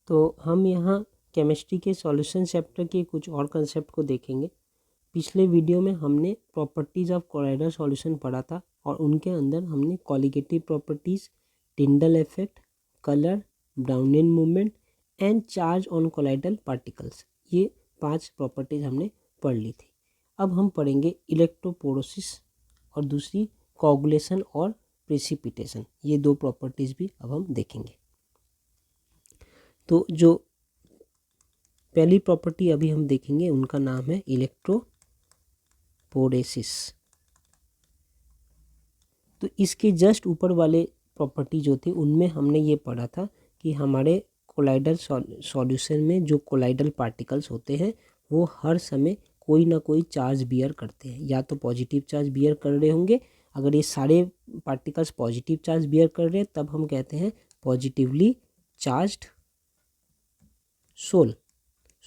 तो हम यहाँ केमिस्ट्री के सॉल्यूशन चैप्टर के कुछ और कंसेप्ट को देखेंगे। पिछले वीडियो में हमने प्रॉपर्टीज़ ऑफ कोलाइडल सॉल्यूशन पढ़ा था और उनके अंदर हमने colligative properties, Tyndall effect, colour, Brownian movement and charge on colloidal particles, ये 5 प्रॉपर्टीज़ हमने पढ़ ली थी। अब हम पढ़ेंगे इलेक्ट्रोपोरोसिस और दूसरी कोगुलेशन और प्रेसिपिटेशन, ये 2 प्रॉपर्टीज़ भी अब हम देखेंगे। तो जो पहली प्रॉपर्टी अभी हम देखेंगे उनका नाम है इलेक्ट्रोपोरेसिस। तो इसके जस्ट ऊपर वाले प्रॉपर्टी जो थे उनमें हमने ये पढ़ा था कि हमारे कोलाइडल सॉल्यूशन में जो कोलाइडल पार्टिकल्स होते हैं वो हर समय कोई ना कोई चार्ज बियर करते हैं, या तो पॉजिटिव चार्ज बियर कर रहे होंगे। अगर ये सारे पार्टिकल्स पॉजिटिव चार्ज बियर कर रहे हैं तब हम कहते हैं पॉजिटिवली चार्ज्ड सोल।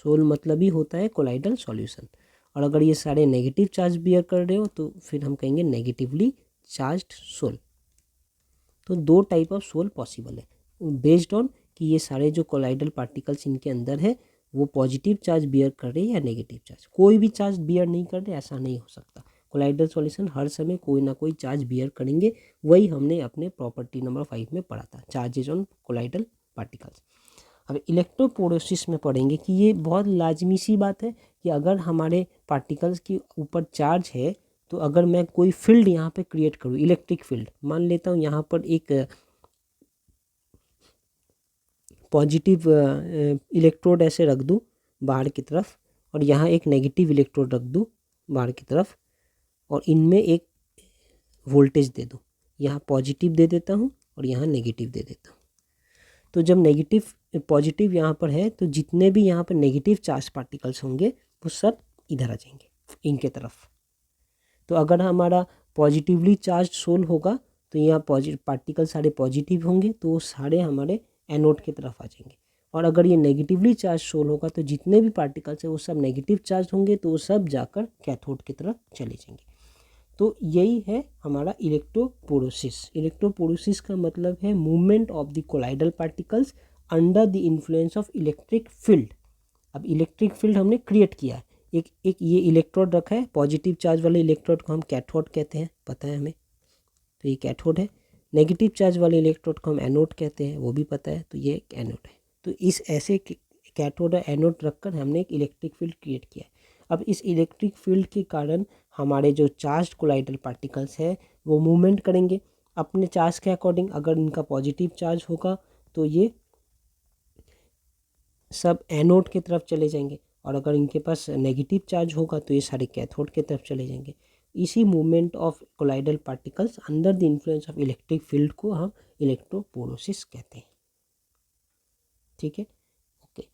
सोल मतलब ही होता है कोलाइडल सॉल्यूशन। और अगर ये सारे नेगेटिव चार्ज बियर कर रहे हो तो फिर हम कहेंगे नेगेटिवली चार्ज्ड सोल। तो 2 टाइप ऑफ सोल पॉसिबल है बेस्ड ऑन कि ये सारे जो कोलाइडल पार्टिकल्स इनके अंदर है वो पॉजिटिव चार्ज बियर कर रहे हैं या नेगेटिव चार्ज। कोई भी चार्ज बियर नहीं कर रहे ऐसा नहीं हो सकता। कोलाइडल सॉल्यूशन हर समय कोई ना कोई चार्ज बियर करेंगे। वही हमने अपने प्रॉपर्टी नंबर 5 में पढ़ा था, चार्जेज ऑन कोलाइडल पार्टिकल्स। अब इलेक्ट्रोपोरोसिस में पढ़ेंगे कि ये बहुत लाजमी सी बात है कि अगर हमारे पार्टिकल्स के ऊपर चार्ज है तो अगर मैं कोई फील्ड यहाँ पे क्रिएट करूँ, इलेक्ट्रिक फील्ड, मान लेता हूँ यहाँ पर एक पॉजिटिव इलेक्ट्रोड ऐसे रख दूँ बाहर की तरफ और यहाँ एक नेगेटिव इलेक्ट्रोड रख दूँ बाहर की तरफ और इनमें एक वोल्टेज दे दूँ, यहाँ पॉजिटिव दे देता हूँ और यहाँ नेगेटिव दे देता हूँ। तो जब नेगेटिव पॉजिटिव यहाँ पर है तो जितने भी यहाँ पर नेगेटिव चार्ज पार्टिकल्स होंगे वो सब इधर आ जाएंगे इनके तरफ। तो अगर हमारा पॉजिटिवली चार्ज सोल होगा तो यहाँ पार्टिकल सारे पॉजिटिव होंगे तो वो सारे हमारे एनोड की तरफ आ जाएंगे। और अगर ये नेगेटिवली चार्ज सोल होगा तो जितने भी पार्टिकल्स हैं वो सब नेगेटिव चार्ज होंगे तो वो सब जाकर कैथोड की तरफ चले जाएंगे। तो यही है हमारा इलेक्ट्रोपोरोसिस। इलेक्ट्रोपोरोसिस का मतलब है movement of the colloidal particles under the influence of electric field. अब इलेक्ट्रिक फील्ड हमने क्रिएट किया है, एक ये इलेक्ट्रोड रखा है, पॉजिटिव चार्ज वाले इलेक्ट्रोड को हम कैथोड कहते हैं, पता है हमें, तो ये कैथोड है। नेगेटिव चार्ज वाले इलेक्ट्रोड को हम एनोड कहते हैं, वो भी पता है, तो ये एक एनोड है। तो इस ऐसे कैथोड और एनोड रखकर हमने एक इलेक्ट्रिक फील्ड क्रिएट किया है। अब इस इलेक्ट्रिक फील्ड के कारण हमारे जो चार्ज कोलाइडल पार्टिकल्स है वो मूवमेंट करेंगे अपने चार्ज के अकॉर्डिंग। अगर इनका पॉजिटिव चार्ज होगा तो ये सब एनोड की तरफ चले जाएंगे और अगर इनके पास नेगेटिव चार्ज होगा तो ये सारे कैथोड की तरफ चले जाएंगे। इसी movement of colloidal particles under the influence of electric field को हम इलेक्ट्रोपोरोसिस कहते हैं। ठीक है, ओके।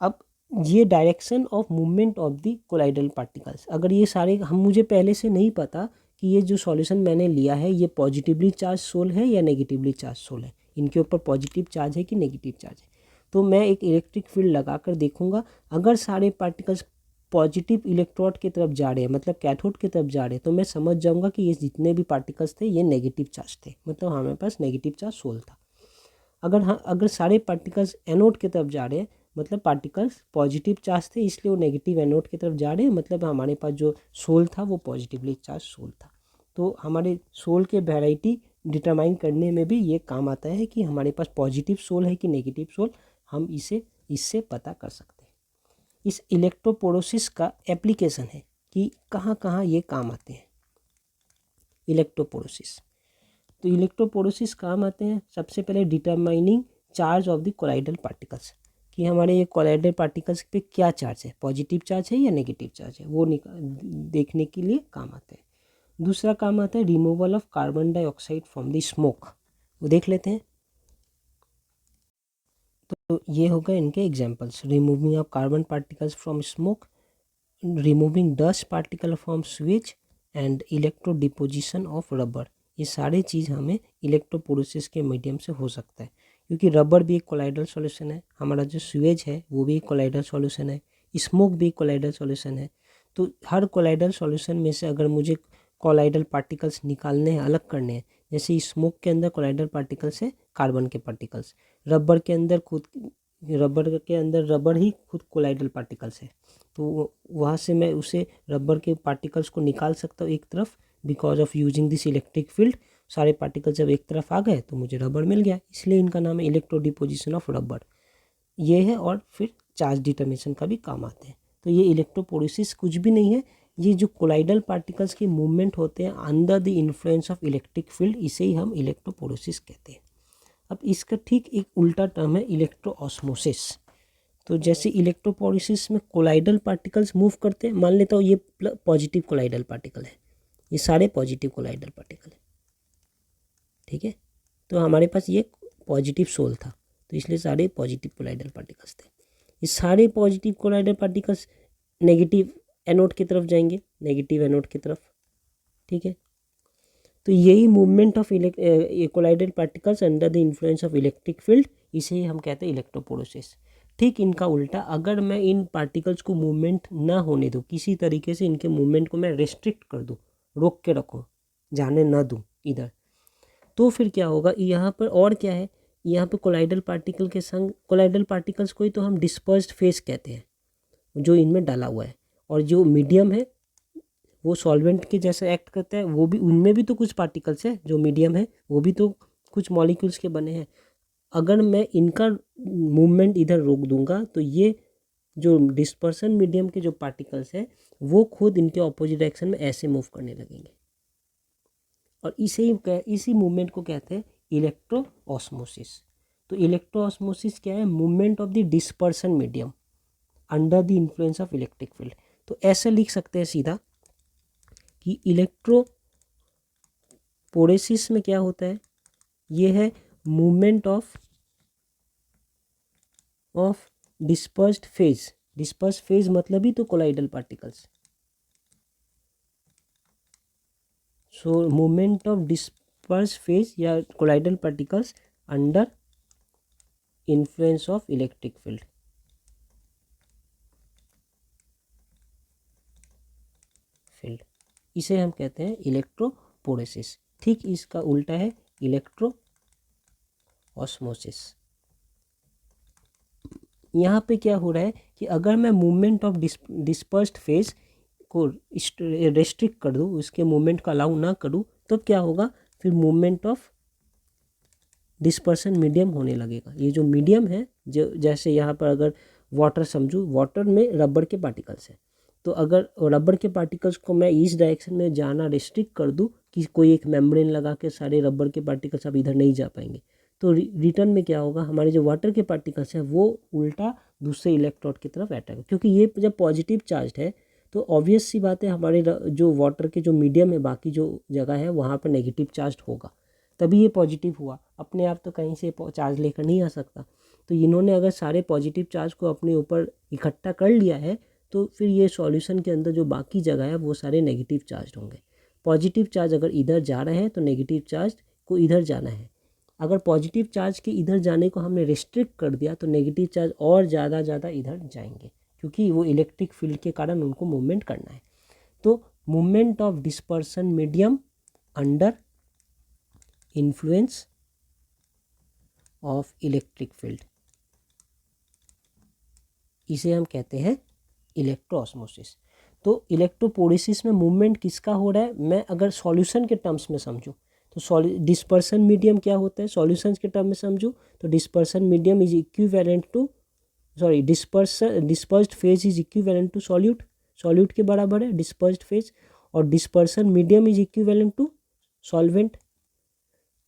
अब ये direction of movement of the colloidal particles, अगर ये सारे मुझे पहले से नहीं पता कि ये जो सॉल्यूशन मैंने लिया है ये पॉजिटिवली चार्ज सोल है या नेगेटिवली चार्ज सोल है, इनके ऊपर पॉजिटिव चार्ज है कि नेगेटिव चार्ज है, तो मैं एक इलेक्ट्रिक फील्ड लगा कर देखूंगा। अगर सारे पार्टिकल्स पॉजिटिव इलेक्ट्रोड की तरफ जा रहे हैं मतलब कैथोड की तरफ जा रहे हैं तो मैं समझ जाऊंगा कि ये जितने भी पार्टिकल्स थे ये नेगेटिव चार्ज थे, मतलब हमारे पास नेगेटिव चार्ज सोल था। अगर सारे पार्टिकल्स एनोड की तरफ जा रहे हैं मतलब पार्टिकल्स पॉजिटिव चार्ज थे इसलिए वो नेगेटिव एनोड की तरफ जा रहे हैं, मतलब हमारे पास जो सोल था वो पॉजिटिवली चार्ज सोल था। तो हमारे सोल के वैरायटी डिटरमाइन करने में भी ये काम आता है कि हमारे पास पॉजिटिव सोल है कि नेगेटिव सोल, हम इससे पता कर सकते हैं। इस इलेक्ट्रोपोरोसिस का एप्लीकेशन है कि कहाँ कहाँ ये काम आते हैं इलेक्ट्रोपोरोसिस। तो इलेक्ट्रोपोरोसिस काम आते हैं सबसे पहले determining charge of the colloidal particles, कि हमारे ये कोलाइडल पार्टिकल्स पे क्या चार्ज है, पॉजिटिव चार्ज है या नेगेटिव चार्ज है, वो देखने के लिए काम आते हैं। दूसरा काम आता है removal of carbon dioxide from the smoke, वो देख लेते हैं। तो ये होगा इनके examples, removing of carbon particles from smoke, removing dust particle from switch and electro deposition of rubber. ये सारे चीज़ हमें इलेक्ट्रोपोरोसिस के मीडियम से हो सकता है, क्योंकि रबर भी एक कोलाइडल सॉल्यूशन है, हमारा जो स्वेज है वो भी एक कोलाइडल सॉल्यूशन है, स्मोक भी एक कोलाइडल सॉल्यूशन है। तो हर कोलाइडल सॉल्यूशन में से अगर मुझे कोलाइडल पार्टिकल्स निकालने हैं, अलग करने हैं, जैसे स्मोक के अंदर कोलाइडल पार्टिकल्स है कार्बन के पार्टिकल्स, रबर के अंदर खुद रबर के अंदर रबर ही खुद कोलाइडल पार्टिकल्स है, तो वहाँ से मैं उसे रबर के पार्टिकल्स को निकाल सकता हूँ एक तरफ, because of using this electric field. सारे पार्टिकल्स जब एक तरफ आ गए तो मुझे रबर मिल गया, इसलिए इनका नाम है इलेक्ट्रो डिपोजिशन ऑफ रबर। ये है, और फिर चार्ज डिटर्मिनेशन का भी काम आते हैं। तो ये इलेक्ट्रोपोरेसिस कुछ भी नहीं है, ये जो कोलाइडल पार्टिकल्स के मूवमेंट होते हैं under the influence of electric field, इसे ही हम इलेक्ट्रोपोरेसिस कहते हैं। अब इसका ठीक एक उल्टा टर्म है इलेक्ट्रो ऑस्मोसिस। तो जैसे इलेक्ट्रोपोरेसिस में कोलाइडल पार्टिकल्स मूव करते हैं, मान लेता हूँ ये पॉजिटिव कोलाइडल पार्टिकल है, ये सारे पॉजिटिव कोलाइडल पार्टिकल है, ठीक है। तो हमारे पास ये पॉजिटिव सोल था, तो इसलिए सारे पॉजिटिव कोलाइडल पार्टिकल्स थे। ये सारे positive colloidal particles negative anode की तरफ जाएंगे, नेगेटिव एनोड की तरफ, ठीक है। तो यही movement of colloidal particles under the influence of electric field, इसे ही हम कहते हैं इलेक्ट्रोपोरेसिस। ठीक इनका उल्टा, अगर मैं इन पार्टिकल्स को मूवमेंट ना होने दूँ, किसी तरीके से इनके मूवमेंट को मैं रिस्ट्रिक्ट कर दूँ, रोक के रखूँ, जाने ना दूँ इधर, तो फिर क्या होगा यहाँ पर, और क्या है यहाँ पे कोलाइडल पार्टिकल के संग, कोलाइडल पार्टिकल्स को ही तो हम डिस्पर्स्ड फेज कहते हैं जो इनमें डाला हुआ है, और जो मीडियम है वो सॉल्वेंट के जैसा एक्ट करता है, वो भी, उनमें भी तो कुछ पार्टिकल्स है, जो मीडियम है वो भी तो कुछ मॉलिक्यूल्स के बने हैं। अगर मैं इनका मूवमेंट इधर रोक दूंगा तो ये जो डिस्पर्सन मीडियम के जो पार्टिकल्स हैं वो खुद इनके ऑपोजिट डायरेक्शन में ऐसे मूव करने लगेंगे, और इसी मूवमेंट को कहते हैं इलेक्ट्रो ऑस्मोसिस। तो इलेक्ट्रो ऑस्मोसिस क्या है, movement of the dispersion medium under the influence of electric field. तो ऐसे लिख सकते हैं सीधा कि इलेक्ट्रोपोरेसिस में क्या होता है, ये है movement of dispersed phase. Dispersed phase मतलब ही तो colloidal particles. So movement of dispersed phase या colloidal particles under influence of electric field. इसे हम कहते हैं इलेक्ट्रोपोरेसिस। ठीक इसका उल्टा है इलेक्ट्रो ऑस्मोसिस। यहाँ पे क्या हो रहा है कि अगर मैं मूवमेंट ऑफ डिस्पर्स्ड फेज को रेस्ट्रिक्ट कर दूँ, उसके मूवमेंट को अलाउ ना करूँ, तब क्या होगा, फिर मूवमेंट ऑफ डिस्पर्सन मीडियम होने लगेगा। ये जो मीडियम है, जो जैसे यहाँ पर अगर वाटर समझूँ, वाटर में रबर के पार्टिकल्स हैं, तो अगर रबर के पार्टिकल्स को मैं इस डायरेक्शन में जाना रिस्ट्रिक्ट कर दूँ कि कोई एक मेम्ब्रेन लगा के सारे रबर के पार्टिकल्स अब इधर नहीं जा पाएंगे, तो रिटर्न में क्या होगा, हमारे जो वाटर के पार्टिकल्स हैं वो उल्टा दूसरे इलेक्ट्रोड की तरफ अटैक, क्योंकि ये जब पॉजिटिव चार्ज है तो ऑब्वियस सी बात है हमारे जो वाटर के जो मीडियम है, बाकी जो जगह है वहाँ पर नेगेटिव चार्ज होगा, तभी ये पॉजिटिव हुआ। अपने आप तो कहीं से चार्ज लेकर नहीं आ सकता। तो इन्होंने अगर सारे पॉजिटिव चार्ज को अपने ऊपर इकट्ठा कर लिया है, तो फिर ये सॉल्यूशन के अंदर जो बाकी जगह है वो सारे नेगेटिव चार्ज होंगे। पॉजिटिव चार्ज अगर इधर जा रहे हैं तो नेगेटिव चार्ज को इधर जाना है। अगर पॉजिटिव चार्ज के इधर जाने को हमने रिस्ट्रिक्ट कर दिया तो नेगेटिव चार्ज और ज़्यादा इधर जाएंगे, क्योंकि वो इलेक्ट्रिक फील्ड के कारण उनको मूवमेंट करना है। तो movement of dispersion medium under influence of electric field, इसे हम कहते हैं इलेक्ट्रो ऑस्मोसिस। तो इलेक्ट्रोपोरेसिस में मूवमेंट किसका हो रहा है, मैं अगर सॉल्यूशन के टर्म्स में समझूं तो डिस्पर्सन मीडियम क्या होता है, सॉल्यूशन के टर्म में समझूं तो dispersion medium is equivalent to, sorry dispersed phase is equivalent to solute के बराबर है डिस्पर्स्ड फेज, और dispersion medium is equivalent to solvent.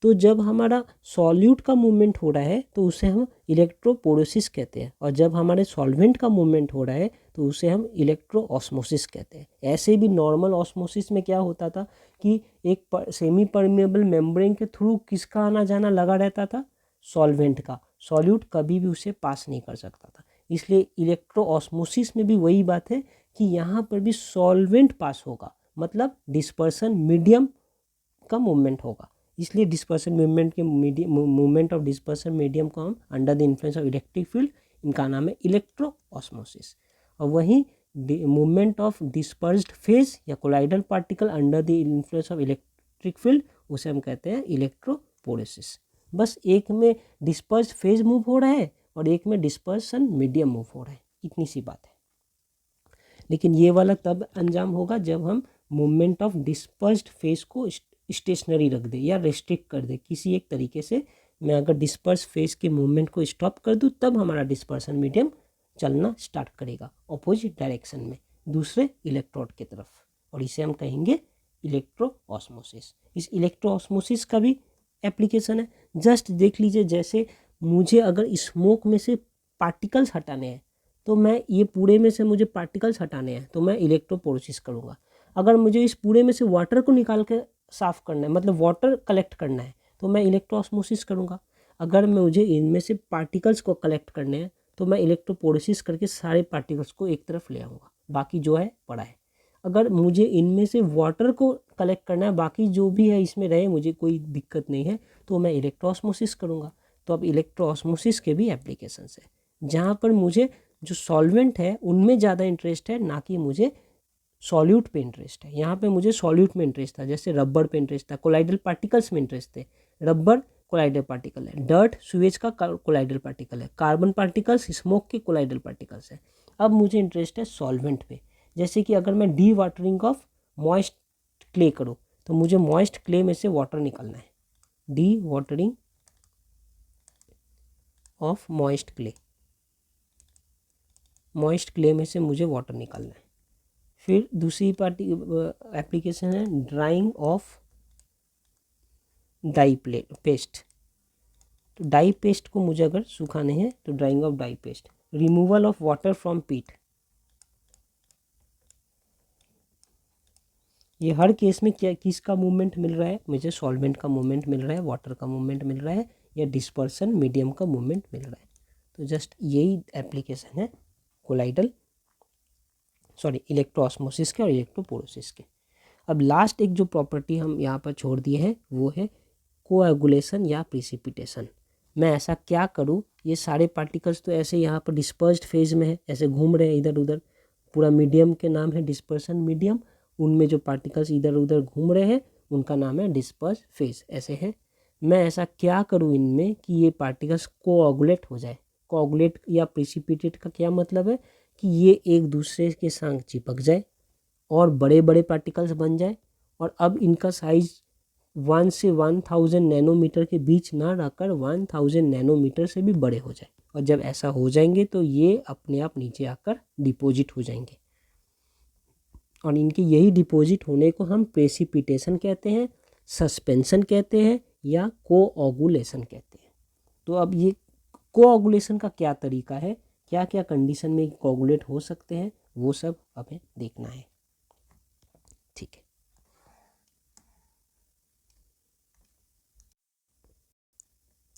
तो जब हमारा सॉल्यूट का मूवमेंट हो रहा है तो उसे हम इलेक्ट्रोपोरेसिस कहते हैं, और जब हमारे सॉल्वेंट का मूवमेंट हो रहा है तो उसे हम इलेक्ट्रो ऑस्मोसिस कहते हैं। ऐसे भी नॉर्मल ऑस्मोसिस में क्या होता था कि एक सेमी परमेबल मेम्ब्रेन के थ्रू किसका आना जाना लगा रहता था, सॉल्वेंट का, सॉल्यूट कभी भी उसे पास नहीं कर सकता था। इसलिए इलेक्ट्रो ऑस्मोसिस में भी वही बात है कि यहाँ पर भी सॉल्वेंट पास होगा, मतलब डिस्पर्सन मीडियम का मूवमेंट होगा। इसलिए dispersion movement of dispersion medium को हम under the influence of electric field, इनका नाम है इलेक्ट्रो ऑस्मोसिस। और वहीं मूवमेंट ऑफ डिस्पर्स्ड फेज या colloidal particle under the influence of electric field, उसे हम कहते हैं इलेक्ट्रोपोरेसिस। बस एक में डिस्पर्स्ड फेज मूव हो रहा है और एक में डिस्पर्सन मीडियम मूव हो रहा है, इतनी सी बात है। लेकिन ये वाला तब अंजाम होगा जब हम मूवमेंट ऑफ डिस्पर्स्ड फेस को स्टेशनरी रख दे या रेस्ट्रिक्ट कर दे किसी एक तरीके से। मैं अगर डिस्पर्स फेस के मूवमेंट को स्टॉप कर दूँ तब हमारा डिस्पर्सन मीडियम चलना स्टार्ट करेगा अपोजिट डायरेक्शन में दूसरे इलेक्ट्रोड की तरफ, और इसे हम कहेंगे इलेक्ट्रो ऑस्मोसिस। इस इलेक्ट्रो ऑस्मोसिस का भी एप्लीकेशन है। जस्ट देख लीजिए, जैसे मुझे अगर स्मोक में से पार्टिकल्स हटाने हैं तो मैं ये पूरे में से मुझे पार्टिकल्स हटाने हैं तो मैं इलेक्ट्रोपोरोसिस करूँगा। अगर मुझे इस पूरे में से वाटर को निकाल के साफ़ करना है, मतलब वाटर कलेक्ट करना है, तो मैं इलेक्ट्रोऑस्मोसिस करूँगा। अगर मुझे इनमें से पार्टिकल्स को कलेक्ट करने हैं तो मैं इलेक्ट्रोपोरोसिस करके सारे पार्टिकल्स को एक तरफ ले आऊँगा, बाकी जो है पड़ा है। अगर मुझे इनमें से वाटर को कलेक्ट करना है, बाकी जो भी है इसमें रहे, मुझे कोई दिक्कत नहीं है, तो मैं इलेक्ट्रोऑस्मोसिस करूँगा। तो अब इलेक्ट्रोऑस्मोसिस के भी एप्लीकेशंस है जहाँ पर मुझे जो सॉल्वेंट है उनमें ज़्यादा इंटरेस्ट है, ना कि मुझे सॉल्यूट पे इंटरेस्ट है। यहाँ पे मुझे सॉल्यूट में इंटरेस्ट था, जैसे रबर पे इंटरेस्ट था, कोलाइडल पार्टिकल्स में इंटरेस्ट थे। रबर कोलाइडल पार्टिकल है, डर्ट सुएज का कोलाइडल पार्टिकल है, कार्बन पार्टिकल्स स्मोक के कोलाइडल पार्टिकल्स है। अब मुझे इंटरेस्ट है सॉल्वेंट पे, जैसे कि अगर मैं D watering of moist clay करूँ तो मुझे मॉइस्ट क्ले में से वाटर निकालना है, D watering of moist clay, moist clay में से मुझे वाटर निकालना है। फिर दूसरी एप्लीकेशन है ड्राइंग ऑफ डाई पेस्ट। तो डाई पेस्ट को मुझे अगर सुखाने हैं तो drying of dye paste, removal of water from peat. ये हर केस में क्या किसका मूवमेंट मिल रहा है, मुझे सॉल्वेंट का मूवमेंट मिल रहा है, वाटर का मूवमेंट मिल रहा है, या डिस्पर्सन मीडियम का मूवमेंट मिल रहा है। तो जस्ट यही एप्लीकेशन है कोलाइडल इलेक्ट्रोऑस्मोसिस के और इलेक्ट्रोपोरोसिस के। अब लास्ट एक जो प्रॉपर्टी हम यहाँ पर छोड़ दिए हैं वो है कोएगुलेशन या प्रिसिपिटेशन। मैं ऐसा क्या करूँ, ये सारे पार्टिकल्स तो ऐसे यहाँ पर डिस्पर्स्ड फेज में है, ऐसे घूम रहे हैं इधर उधर, पूरा मीडियम के नाम है डिस्पर्सन मीडियम, उनमें जो पार्टिकल्स इधर उधर घूम रहे हैं उनका नाम है डिस्पर्स फेज, ऐसे है। मैं ऐसा क्या करूँ इनमें कि ये पार्टिकल्स कोऑगुलेट हो जाए। कोऑगुलेट या प्रिसिपिटेट का क्या मतलब है कि ये एक दूसरे के संग चिपक जाए और बड़े बड़े पार्टिकल्स बन जाए, और अब इनका साइज 1 से 1000 नैनोमीटर के बीच ना रहकर 1000 नैनोमीटर से भी बड़े हो जाए। और जब ऐसा हो जाएंगे तो ये अपने आप नीचे आकर डिपॉजिट हो जाएंगे, और इनके यही डिपॉजिट होने को हम प्रेसिपिटेशन कहते हैं, सस्पेंशन कहते हैं, या कोऑगुलेशन कहते हैं। तो अब ये कोऑगुलेशन का क्या तरीका है, क्या क्या कंडीशन में कोऑगुलेट हो सकते हैं, वो सब हमें देखना है। ठीक है,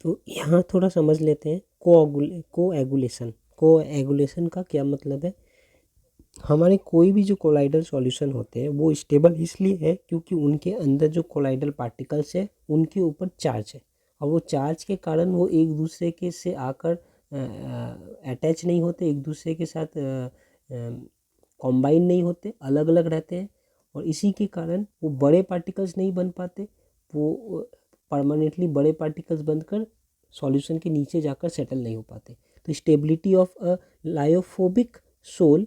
तो यहाँ थोड़ा समझ लेते हैं कोएगुलेशन। कोएगुलेशन का क्या मतलब है। हमारे कोई भी जो कोलाइडल सॉल्यूशन होते हैं वो स्टेबल इसलिए है क्योंकि उनके अंदर जो कोलाइडल पार्टिकल्स है उनके ऊपर चार्ज है, और वो चार्ज के कारण वो एक दूसरे के से आकर अटैच नहीं होते, एक दूसरे के साथ कॉम्बाइन नहीं होते, अलग अलग रहते हैं, और इसी के कारण वो बड़े पार्टिकल्स नहीं बन पाते, वो परमानेंटली बड़े पार्टिकल्स बनकर सॉल्यूशन के नीचे जाकर सेटल नहीं हो पाते। तो stability of a lyophobic sol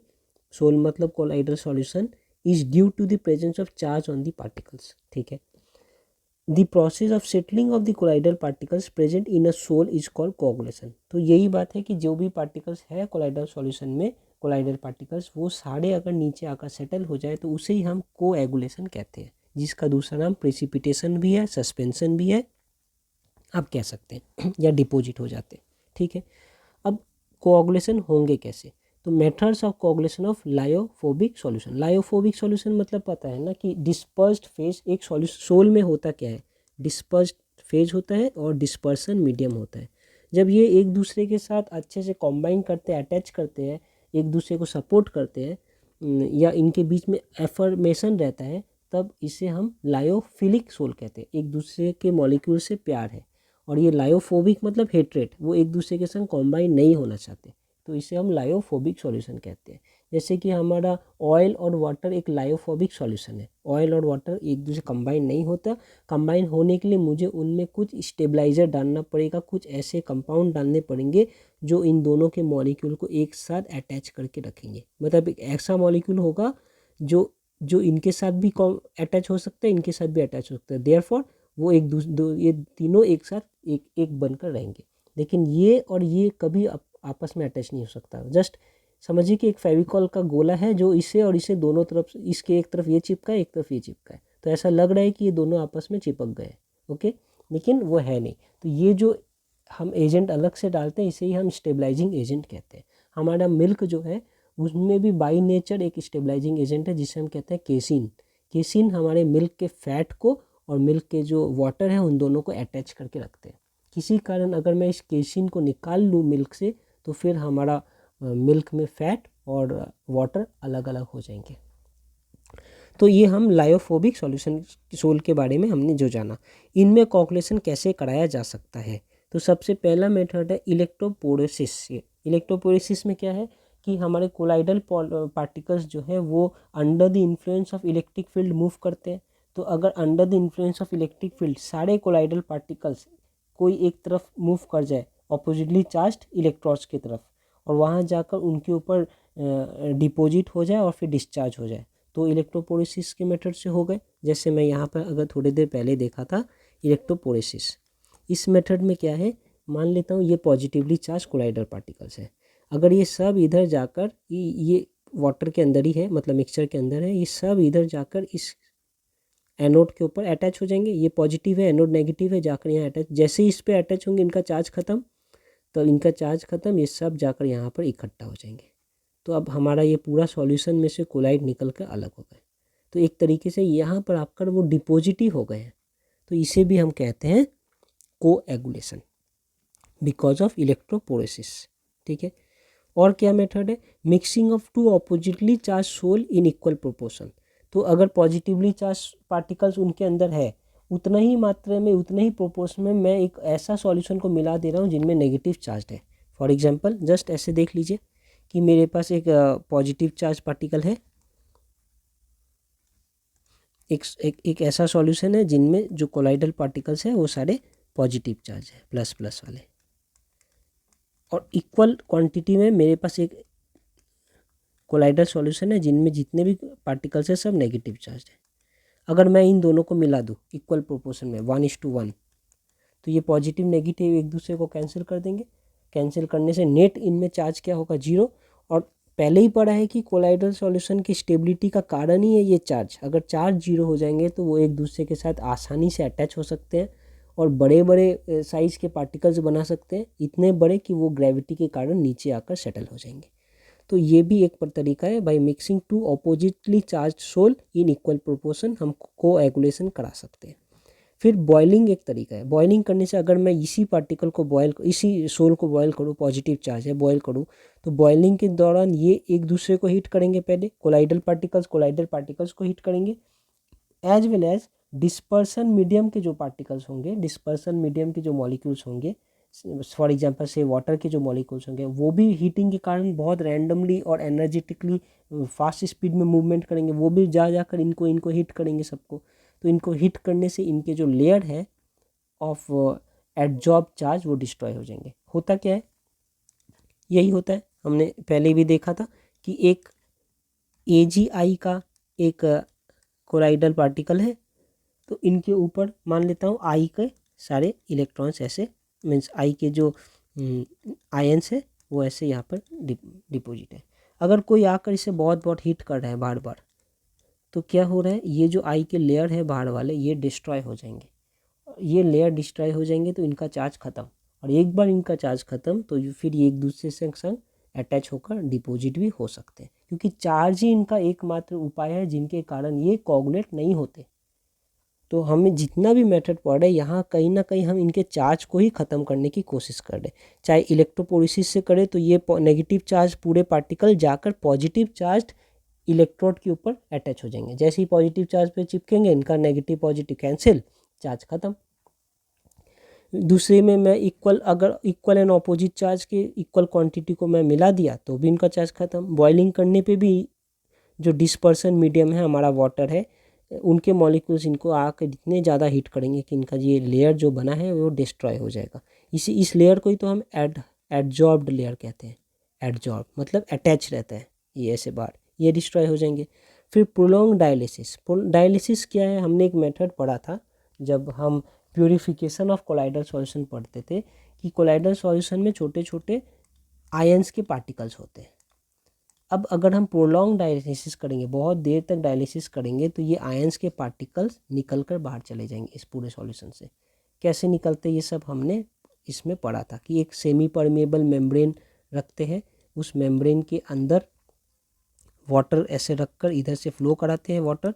मतलब colloidal solution is due to the presence of charge on the particles. ठीक है, the process of settling of the colloidal particles present in a sol is called coagulation. तो यही बात है कि जो भी पार्टिकल्स है कोलाइडल सॉल्यूशन में, कोलाइडल पार्टिकल्स, वो सारे अगर नीचे आकर सेटल हो जाए तो उसे ही हम कोएगुलेशन कहते हैं, जिसका दूसरा नाम प्रेसिपिटेशन भी है, सस्पेंशन भी है, आप कह सकते हैं, या डिपॉजिट हो जाते हैं। ठीक है, अब कोऑगुलेशन होंगे कैसे, तो methods of coagulation of lyophobic solution. Lyophobic solution मतलब पता है ना कि डिस्पर्स्ड फेज, एक सॉल्यूशन सोल में होता क्या है, डिस्पर्स्ड फेज होता है और डिस्पर्सन मीडियम होता है। जब ये एक दूसरे के साथ अच्छे से कॉम्बाइन करते हैं, अटैच करते हैं, एक दूसरे को सपोर्ट करते हैं, या इनके बीच में एफर्मेशन रहता है, तब इसे हम लायोफिलिक सोल कहते हैं, एक दूसरे के मॉलिक्यूल से प्यार है। और ये लायोफोबिक मतलब हेट्रेट, वो एक दूसरे के संग कॉम्बाइन नहीं होना चाहते, तो इसे हम लायोफोबिक सॉल्यूशन कहते हैं। जैसे कि हमारा ऑयल और वाटर एक लायोफोबिक सॉल्यूशन है, ऑयल और वाटर एक दूसरे कंबाइन नहीं होता, कंबाइन होने के लिए मुझे उनमें कुछ स्टेबलाइजर डालना पड़ेगा, कुछ ऐसे कंपाउंड डालने पड़ेंगे जो इन दोनों के मॉलिक्यूल को एक साथ अटैच करके रखेंगे। मतलब एक ऐसा मॉलिक्यूल होगा जो जो इनके साथ भी अटैच हो सकता है, इनके साथ भी अटैच हो सकता है, देयरफॉर वो एक दूसरे ये तीनों एक साथ एक एक बनकर रहेंगे। लेकिन ये और ये कभी आपस में अटैच नहीं हो सकता। जस्ट समझिए कि एक फेविकॉल का गोला है जो इसे और इसे दोनों तरफ, इसके एक तरफ ये चिपका है, एक तरफ ये चिपका है, तो ऐसा लग रहा है कि ये दोनों आपस में चिपक गए, ओके, लेकिन वो है नहीं। तो ये जो हम एजेंट अलग से डालते हैं इसे ही हम स्टेबलाइजिंग एजेंट कहते हैं। हमारा मिल्क जो है उसमें भी बाई नेचर एक स्टेबलाइजिंग एजेंट है जिसे हम कहते हैं केसिन। केसिन हमारे मिल्क के फैट को और मिल्क के जो वाटर है उन दोनों को अटैच करके रखते हैं। किसी कारण अगर मैं इस केसिन को निकाल लूँ मिल्क से तो फिर हमारा मिल्क में फैट और वाटर अलग अलग हो जाएंगे। तो ये हम लायोफोबिक सॉल्यूशन सोल के बारे में हमने जो जाना। इनमें कोगुलेशन कैसे कराया जा सकता है, तो सबसे पहला मेथड है इलेक्ट्रोपोरेसिस। इलेक्ट्रोपोरेसिस में क्या है कि हमारे कोलाइडल पार्टिकल्स जो है वो under the influence of electric field move करते हैं। तो अगर under the influence of electric field सारे कोलाइडल पार्टिकल्स कोई एक तरफ मूव कर जाए ऑपोजिटली चार्ज्ड इलेक्ट्रॉन्स की तरफ और वहाँ जाकर उनके ऊपर डिपॉजिट हो जाए और फिर डिस्चार्ज हो जाए, तो इलेक्ट्रोपोरेसिस के मेथड से हो गए। जैसे मैं यहाँ पर अगर थोड़ी देर पहले देखा था इलेक्ट्रोपोरेसिस। इस मेथड में क्या है, मान लेता हूँ ये पॉजिटिवली चार्ज कोलाइडल पार्टिकल्स है, अगर ये सब इधर जाकर ये वाटर के अंदर ही है, मतलब मिक्सचर के अंदर है, ये सब इधर जाकर इस एनोड के ऊपर अटैच हो जाएंगे। ये पॉजिटिव है, एनोड नेगेटिव है, जाकर यहाँ अटैच, जैसे ही इस पर अटैच होंगे इनका चार्ज खत्म, तो इनका चार्ज खत्म, ये सब जाकर यहाँ पर इकट्ठा हो जाएंगे। तो अब हमारा ये पूरा सॉल्यूशन में से कोलाइड निकल कर अलग हो गए। तो एक तरीके से यहाँ पर आकर वो डिपॉजिट ही हो गए हैं, तो इसे भी हम कहते हैं कोएगुलेशन बिकॉज ऑफ इलेक्ट्रोपोरेसिस। ठीक है, और क्या मेथड है, mixing of two oppositely charge sol in equal proportion. तो अगर पॉजिटिवली चार्ज पार्टिकल्स उनके अंदर है उतना ही मात्रा में, उतने ही प्रोपोर्शन में मैं एक ऐसा सॉल्यूशन को मिला दे रहा हूँ जिनमें नेगेटिव चार्ज है। फॉर एग्जांपल जस्ट ऐसे देख लीजिए कि मेरे पास एक पॉजिटिव चार्ज पार्टिकल है, एक ऐसा सॉल्यूशन है जिनमें जो कोलाइडल पार्टिकल्स है वो सारे पॉजिटिव चार्ज है, प्लस प्लस वाले, और इक्वल क्वांटिटी में मेरे पास एक कोलाइडल सॉल्यूशन है जिनमें जितने भी पार्टिकल्स है सब नेगेटिव चार्ज है। अगर मैं इन दोनों को मिला दूँ इक्वल प्रोपोर्शन में 1:1, तो ये पॉजिटिव नेगेटिव एक दूसरे को कैंसिल कर देंगे। कैंसिल करने से नेट इनमें चार्ज क्या होगा, 0। और पहले ही पढ़ा है कि कोलाइडल सॉल्यूशन की स्टेबिलिटी का कारण ही है ये चार्ज। अगर चार्ज 0 हो जाएंगे तो वो एक दूसरे के साथ आसानी से अटैच हो सकते हैं और बड़े बड़े साइज़ के पार्टिकल्स बना सकते हैं, इतने बड़े कि वो ग्रेविटी के कारण नीचे आकर सेटल हो जाएंगे। तो ये भी एक तरीका है, by mixing two oppositely charge sol in equal proportion हम कोएगुलेशन करा सकते हैं। फिर बॉइलिंग एक तरीका है। बॉइलिंग करने से अगर मैं इसी पार्टिकल को इसी सोल को बॉयल करूँ, पॉजिटिव चार्ज है, बॉयल करूँ, तो बॉइलिंग के दौरान ये एक दूसरे को हीट करेंगे, पहले कोलाइडल पार्टिकल्स को हीट करेंगे, as well as dispersion medium के जो पार्टिकल्स होंगे, डिस्पर्सन मीडियम के जो मॉलिक्यूल्स होंगे, फॉर एग्जांपल से वाटर के जो मॉलिक्यूल्स होंगे, वो भी हीटिंग के कारण बहुत रैंडमली और एनर्जेटिकली फास्ट स्पीड में मूवमेंट करेंगे, वो भी जाकर इनको हीट करेंगे सबको। तो इनको हीट करने से इनके जो लेयर है ऑफ एडजॉर्ब चार्ज वो डिस्ट्रॉय हो जाएंगे। होता क्या है, यही होता है, हमने पहले भी देखा था कि एक AgI का एक कोलाइडल पार्टिकल है, तो इनके ऊपर मान लेता हूँ I के सारे इलेक्ट्रॉन्स ऐसे, मीन्स I के जो आयंस है वो ऐसे यहाँ पर डिपॉजिट है। अगर कोई आकर इसे बहुत बहुत हीट कर रहा है बार बार, तो क्या हो रहा है, ये जो I के लेयर है बाहर वाले ये डिस्ट्रॉय हो जाएंगे। ये लेयर डिस्ट्रॉय हो जाएंगे तो इनका चार्ज ख़त्म, और एक बार इनका चार्ज ख़त्म तो फिर ये एक दूसरे से संग अटैच होकर डिपॉजिट भी हो सकते हैं, क्योंकि चार्ज ही इनका एकमात्र उपाय है जिनके कारण ये कोगुलेट नहीं होते। तो हमें जितना भी मेथड पढ़ रहे हैं यहाँ कहीं ना कहीं हम इनके चार्ज को ही ख़त्म करने की कोशिश कर रहे हैं। चाहे इलेक्ट्रोपोरेसिस से करें तो ये नेगेटिव चार्ज पूरे पार्टिकल जाकर पॉजिटिव चार्ज इलेक्ट्रोड के ऊपर अटैच हो जाएंगे, जैसे ही पॉजिटिव चार्ज पे चिपकेंगे इनका नेगेटिव पॉजिटिव कैंसिल, चार्ज ख़त्म। दूसरे में मैं अगर इक्वल एंड ऑपोजिट चार्ज के इक्वल क्वांटिटी को मैं मिला दिया तो भी इनका चार्ज ख़त्म। बॉइलिंग करने पे भी जो डिस्पर्सन मीडियम है हमारा वाटर है, उनके मॉलिक्यूल्स इनको आकर इतने ज़्यादा हीट करेंगे कि इनका ये लेयर जो बना है वो डिस्ट्रॉय हो जाएगा। इस लेयर को ही तो हम एडजॉर्ब्ड लेयर कहते हैं। एडजॉर्ब मतलब अटैच रहता है ये ऐसे बाहर, ये डिस्ट्रॉय हो जाएंगे। फिर प्रोलॉन्ग डायलिसिस। डायलिसिस क्या है, हमने एक मेथड पढ़ा था जब हम प्यूरिफिकेशन ऑफ कोलाइडल सॉल्यूशन पढ़ते थे कि कोलाइडल सॉल्यूशन में छोटे छोटे आयंस के पार्टिकल्स होते हैं। अब अगर हम प्रोलॉन्ग डायलिसिस करेंगे, बहुत देर तक डायलिसिस करेंगे, तो ये आयंस के पार्टिकल्स निकल कर बाहर चले जाएंगे इस पूरे सॉल्यूशन से। कैसे निकलते ये सब हमने इसमें पढ़ा था कि एक सेमी परमेबल मेम्ब्रेन रखते हैं, उस मेम्ब्रेन के अंदर वाटर ऐसे रखकर इधर से फ्लो कराते हैं वाटर,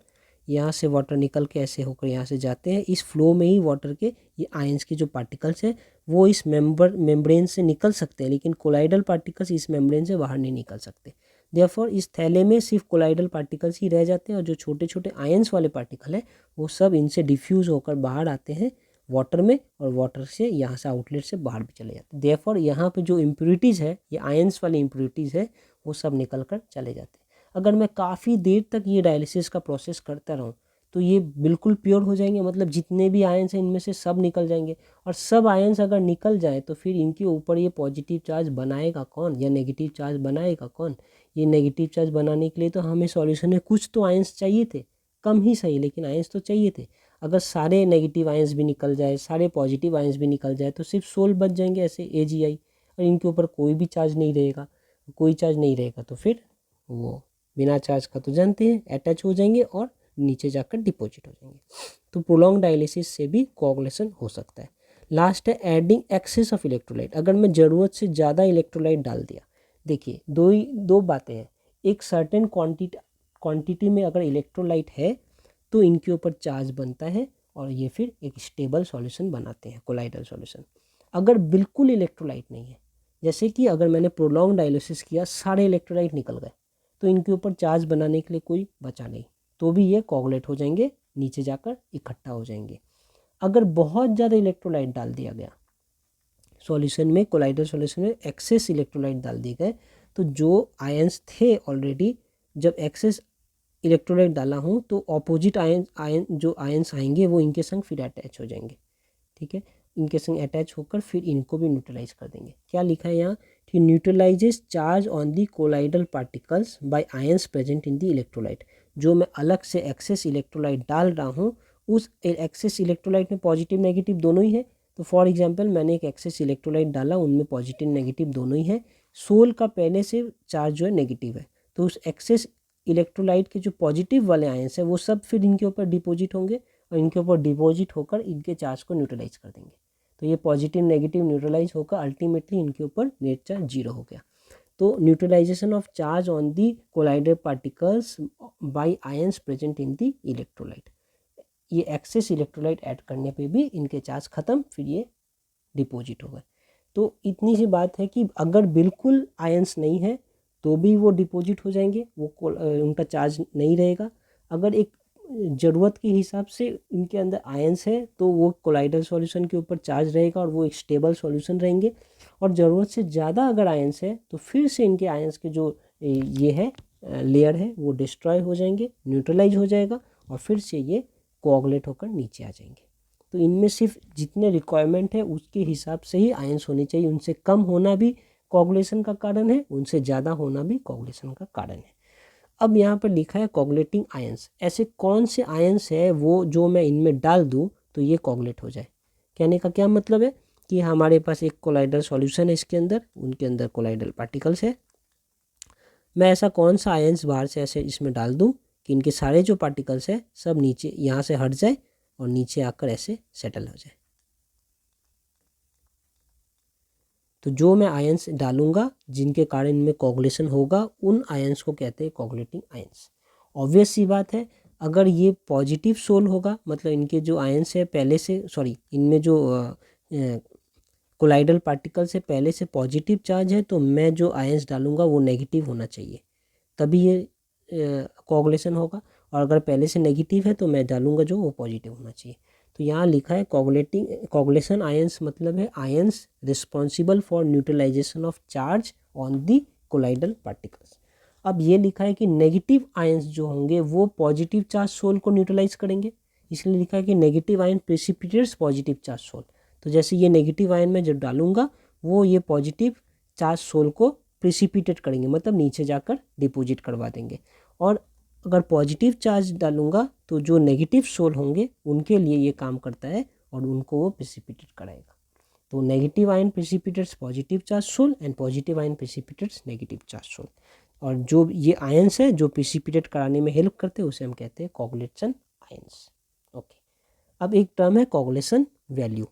यहाँ से वाटर निकल के ऐसे होकर यहाँ से जाते हैं। इस फ्लो में ही वाटर के ये आयंस के जो पार्टिकल्स हैं वो इस मेम्ब्रेन से निकल सकते हैं, लेकिन कोलाइडल पार्टिकल्स इस मेम्ब्रेन से बाहर नहीं निकल सकते। देयरफॉर इस थैले में सिर्फ कोलाइडल पार्टिकल्स ही रह जाते हैं और जो छोटे छोटे आयंस वाले पार्टिकल हैं वो सब इनसे डिफ्यूज़ होकर बाहर आते हैं वाटर में, और वाटर से यहाँ से आउटलेट से बाहर भी चले जाते हैं। देयरफॉर यहाँ पे जो इम्प्योरिटीज़ है, ये आयंस वाली इम्प्योरिटीज़ है, वो सब निकल कर चले जाते हैं। अगर मैं काफ़ी देर तक ये डायलिसिस का प्रोसेस करता रहूँ तो ये बिल्कुल प्योर हो जाएंगे, मतलब जितने भी आयंस हैं इनमें से सब निकल जाएंगे। और सब आयंस अगर निकल जाए तो फिर इनके ऊपर ये पॉजिटिव चार्ज बनाएगा कौन या नेगेटिव चार्ज बनाएगा कौन? ये नेगेटिव चार्ज बनाने के लिए तो हमें सॉल्यूशन में कुछ तो आयंस चाहिए थे, कम ही सही लेकिन आयंस तो चाहिए थे। अगर सारे नेगेटिव आयंस भी निकल जाए, सारे पॉजिटिव आयंस भी निकल जाए तो सिर्फ सोल बच जाएंगे ऐसे AgI, और इनके ऊपर कोई भी चार्ज नहीं रहेगा। कोई चार्ज नहीं रहेगा तो फिर वो बिना चार्ज का तो जानते हैं अटैच हो जाएंगे और नीचे जाकर डिपॉजिट हो जाएंगे। तो प्रोलॉन्ग डायलिसिस से भी कोआगुलेशन हो सकता है। लास्ट है एडिंग एक्सेस ऑफ इलेक्ट्रोलाइट। अगर मैं ज़रूरत से ज़्यादा इलेक्ट्रोलाइट डाल दिया, देखिए दो बातें हैं। एक सर्टेन क्वांटिटी में अगर इलेक्ट्रोलाइट है तो इनके ऊपर चार्ज बनता है और ये फिर एक स्टेबल सॉल्यूशन बनाते हैं, कोलाइडल सॉल्यूशन। अगर बिल्कुल इलेक्ट्रोलाइट नहीं है, जैसे कि अगर मैंने प्रोलॉन्ग डायलिसिस किया, सारे इलेक्ट्रोलाइट निकल गए, तो इनके ऊपर चार्ज बनाने के लिए कोई बचा नहीं, तो भी ये कोआगुलेट हो जाएंगे, नीचे जाकर इकट्ठा हो जाएंगे। अगर बहुत ज़्यादा इलेक्ट्रोलाइट डाल दिया गया सॉल्यूशन में, कोलाइडल सॉल्यूशन में एक्सेस इलेक्ट्रोलाइट डाल दिए गए, तो जो आयंस थे ऑलरेडी, जब एक्सेस इलेक्ट्रोलाइट डाला हूँ तो ऑपोजिट जो आयंस आएंगे वो इनके संग फिर अटैच हो जाएंगे। ठीक है, इनके संग अटैच होकर फिर इनको भी न्यूट्रलाइज कर देंगे। क्या लिखा है यहाँ कि neutralises charge on the colloidal particles by ions present in the electrolyte. जो मैं अलग से एक्सेस इलेक्ट्रोलाइट डाल रहा हूँ, उस एक्सेस इलेक्ट्रोलाइट में पॉजिटिव नेगेटिव दोनों ही है। तो फॉर एग्जांपल मैंने एक एक्सेस इलेक्ट्रोलाइट डाला, उनमें पॉजिटिव नेगेटिव दोनों ही है। सोल का पहले से चार्ज जो है नेगेटिव है, तो उस एक्सेस इलेक्ट्रोलाइट के जो पॉजिटिव वाले आयंस है वो सब फिर इनके ऊपर डिपॉजिट होंगे और इनके ऊपर डिपॉजिट होकर इनके चार्ज को न्यूट्रलाइज कर देंगे। तो ये पॉजिटिव नेगेटिव न्यूट्रलाइज होकर अल्टीमेटली इनके ऊपर नेट चार्ज 0 हो गया। तो neutralisation of charge on the colloidal particles by ions present in the electrolyte. ये एक्सेस इलेक्ट्रोलाइट ऐड करने पे भी इनके चार्ज ख़त्म, फिर ये डिपॉजिट हो गए। तो इतनी सी बात है कि अगर बिल्कुल आयंस नहीं है तो भी वो डिपॉजिट हो जाएंगे, वो उनका चार्ज नहीं रहेगा। अगर एक ज़रूरत के हिसाब से इनके अंदर आयंस है तो वो कोलाइडल सॉल्यूशन के ऊपर चार्ज रहेगा और वो एक स्टेबल सॉल्यूशन रहेंगे। और ज़रूरत से ज़्यादा अगर आयंस है तो फिर से इनके आयंस के जो ये है लेयर है वो डिस्ट्रॉय हो जाएंगे, न्यूट्रलाइज हो जाएगा और फिर से ये कोआगुलेट होकर नीचे आ जाएंगे। तो इनमें सिर्फ जितने रिक्वायरमेंट है उसके हिसाब से ही आयंस होने चाहिए। उनसे कम होना भी कोआगुलेशन का कारण है, उनसे ज़्यादा होना भी कोआगुलेशन का कारण है। अब यहाँ पर लिखा है कोआगुलेटिंग आयंस। ऐसे कौन से आयंस है वो जो मैं इनमें डाल दूँ तो ये कोआगुलेट हो जाए। कहने का क्या मतलब है कि हमारे पास एक कोलाइडल सॉल्यूशन है, इसके अंदर उनके अंदर कोलाइडल पार्टिकल्स है। मैं ऐसा कौन सा आयंस बाहर से ऐसे इसमें डाल दूँ कि इनके सारे जो पार्टिकल्स है सब नीचे यहाँ से हट जाए और नीचे आकर ऐसे सेटल हो जाए। तो जो मैं आयंस डालूंगा जिनके कारण इनमें कोआगुलेशन होगा, उन आयंस को कहते हैं कोआगुलेटिंग आयंस। ऑब्वियस सी बात है, अगर ये पॉजिटिव सोल होगा, मतलब इनके जो आयंस है पहले से, इनमें जो कोलाइडल पार्टिकल्स है पहले से पॉजिटिव चार्ज है, तो मैं जो आयंस डालूंगा वो नेगेटिव होना चाहिए, तभी ये कोआगुलेशन होगा। और अगर पहले से नेगेटिव है तो मैं डालूंगा जो वो पॉजिटिव होना चाहिए। तो यहाँ लिखा है कोगुलेशन आयंस मतलब है ions responsible for neutralisation of charge on the colloidal particles. अब ये लिखा है कि नेगेटिव आयंस जो होंगे वो पॉजिटिव चार्ज सोल को न्यूट्रलाइज करेंगे, इसलिए लिखा है कि negative ion precipitates positive charge sol. तो जैसे ये नेगेटिव आयन में जब डालूंगा वो ये पॉजिटिव चार्ज सोल को प्रेसिपिटेट करेंगे, मतलब नीचे जाकर डिपोजिट करवा देंगे। और अगर पॉजिटिव चार्ज डालूंगा तो जो नेगेटिव सोल होंगे उनके लिए ये काम करता है और उनको वो प्रेसिपिटेट कराएगा। तो negative ion precipitates positive charge sol and positive ion precipitates negative charge sol. और जो ये आयंस है जो प्रेसिपिटेट कराने में हेल्प करते हैं उसे हम कहते हैं कोगुलेशन आयंस। ओके, अब एक टर्म है कोगुलेशन वैल्यू।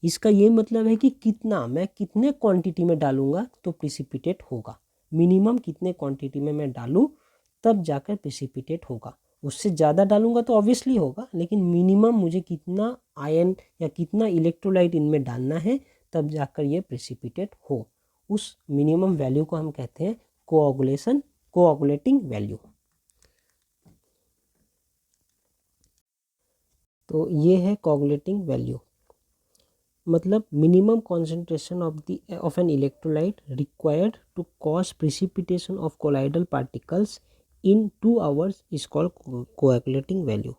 इसका ये मतलब है कि मैं कितने क्वांटिटी में डालूंगा तो प्रेसिपिटेट होगा, मिनिमम कितने क्वांटिटी में मैं डालूं तब जाकर प्रेसिपिटेट होगा। उससे ज़्यादा डालूंगा तो ऑब्वियसली होगा, लेकिन मिनिमम मुझे कितना आयन या कितना इलेक्ट्रोलाइट इनमें डालना है तब जाकर ये प्रेसिपिटेट हो, उस मिनिमम वैल्यू को हम कहते हैं कोआगुलेटिंग वैल्यू। तो ये है कोआगुलेटिंग वैल्यू, मतलब minimum concentration of an electrolyte required to cause precipitation of colloidal particles in 2 hours is called coagulating value.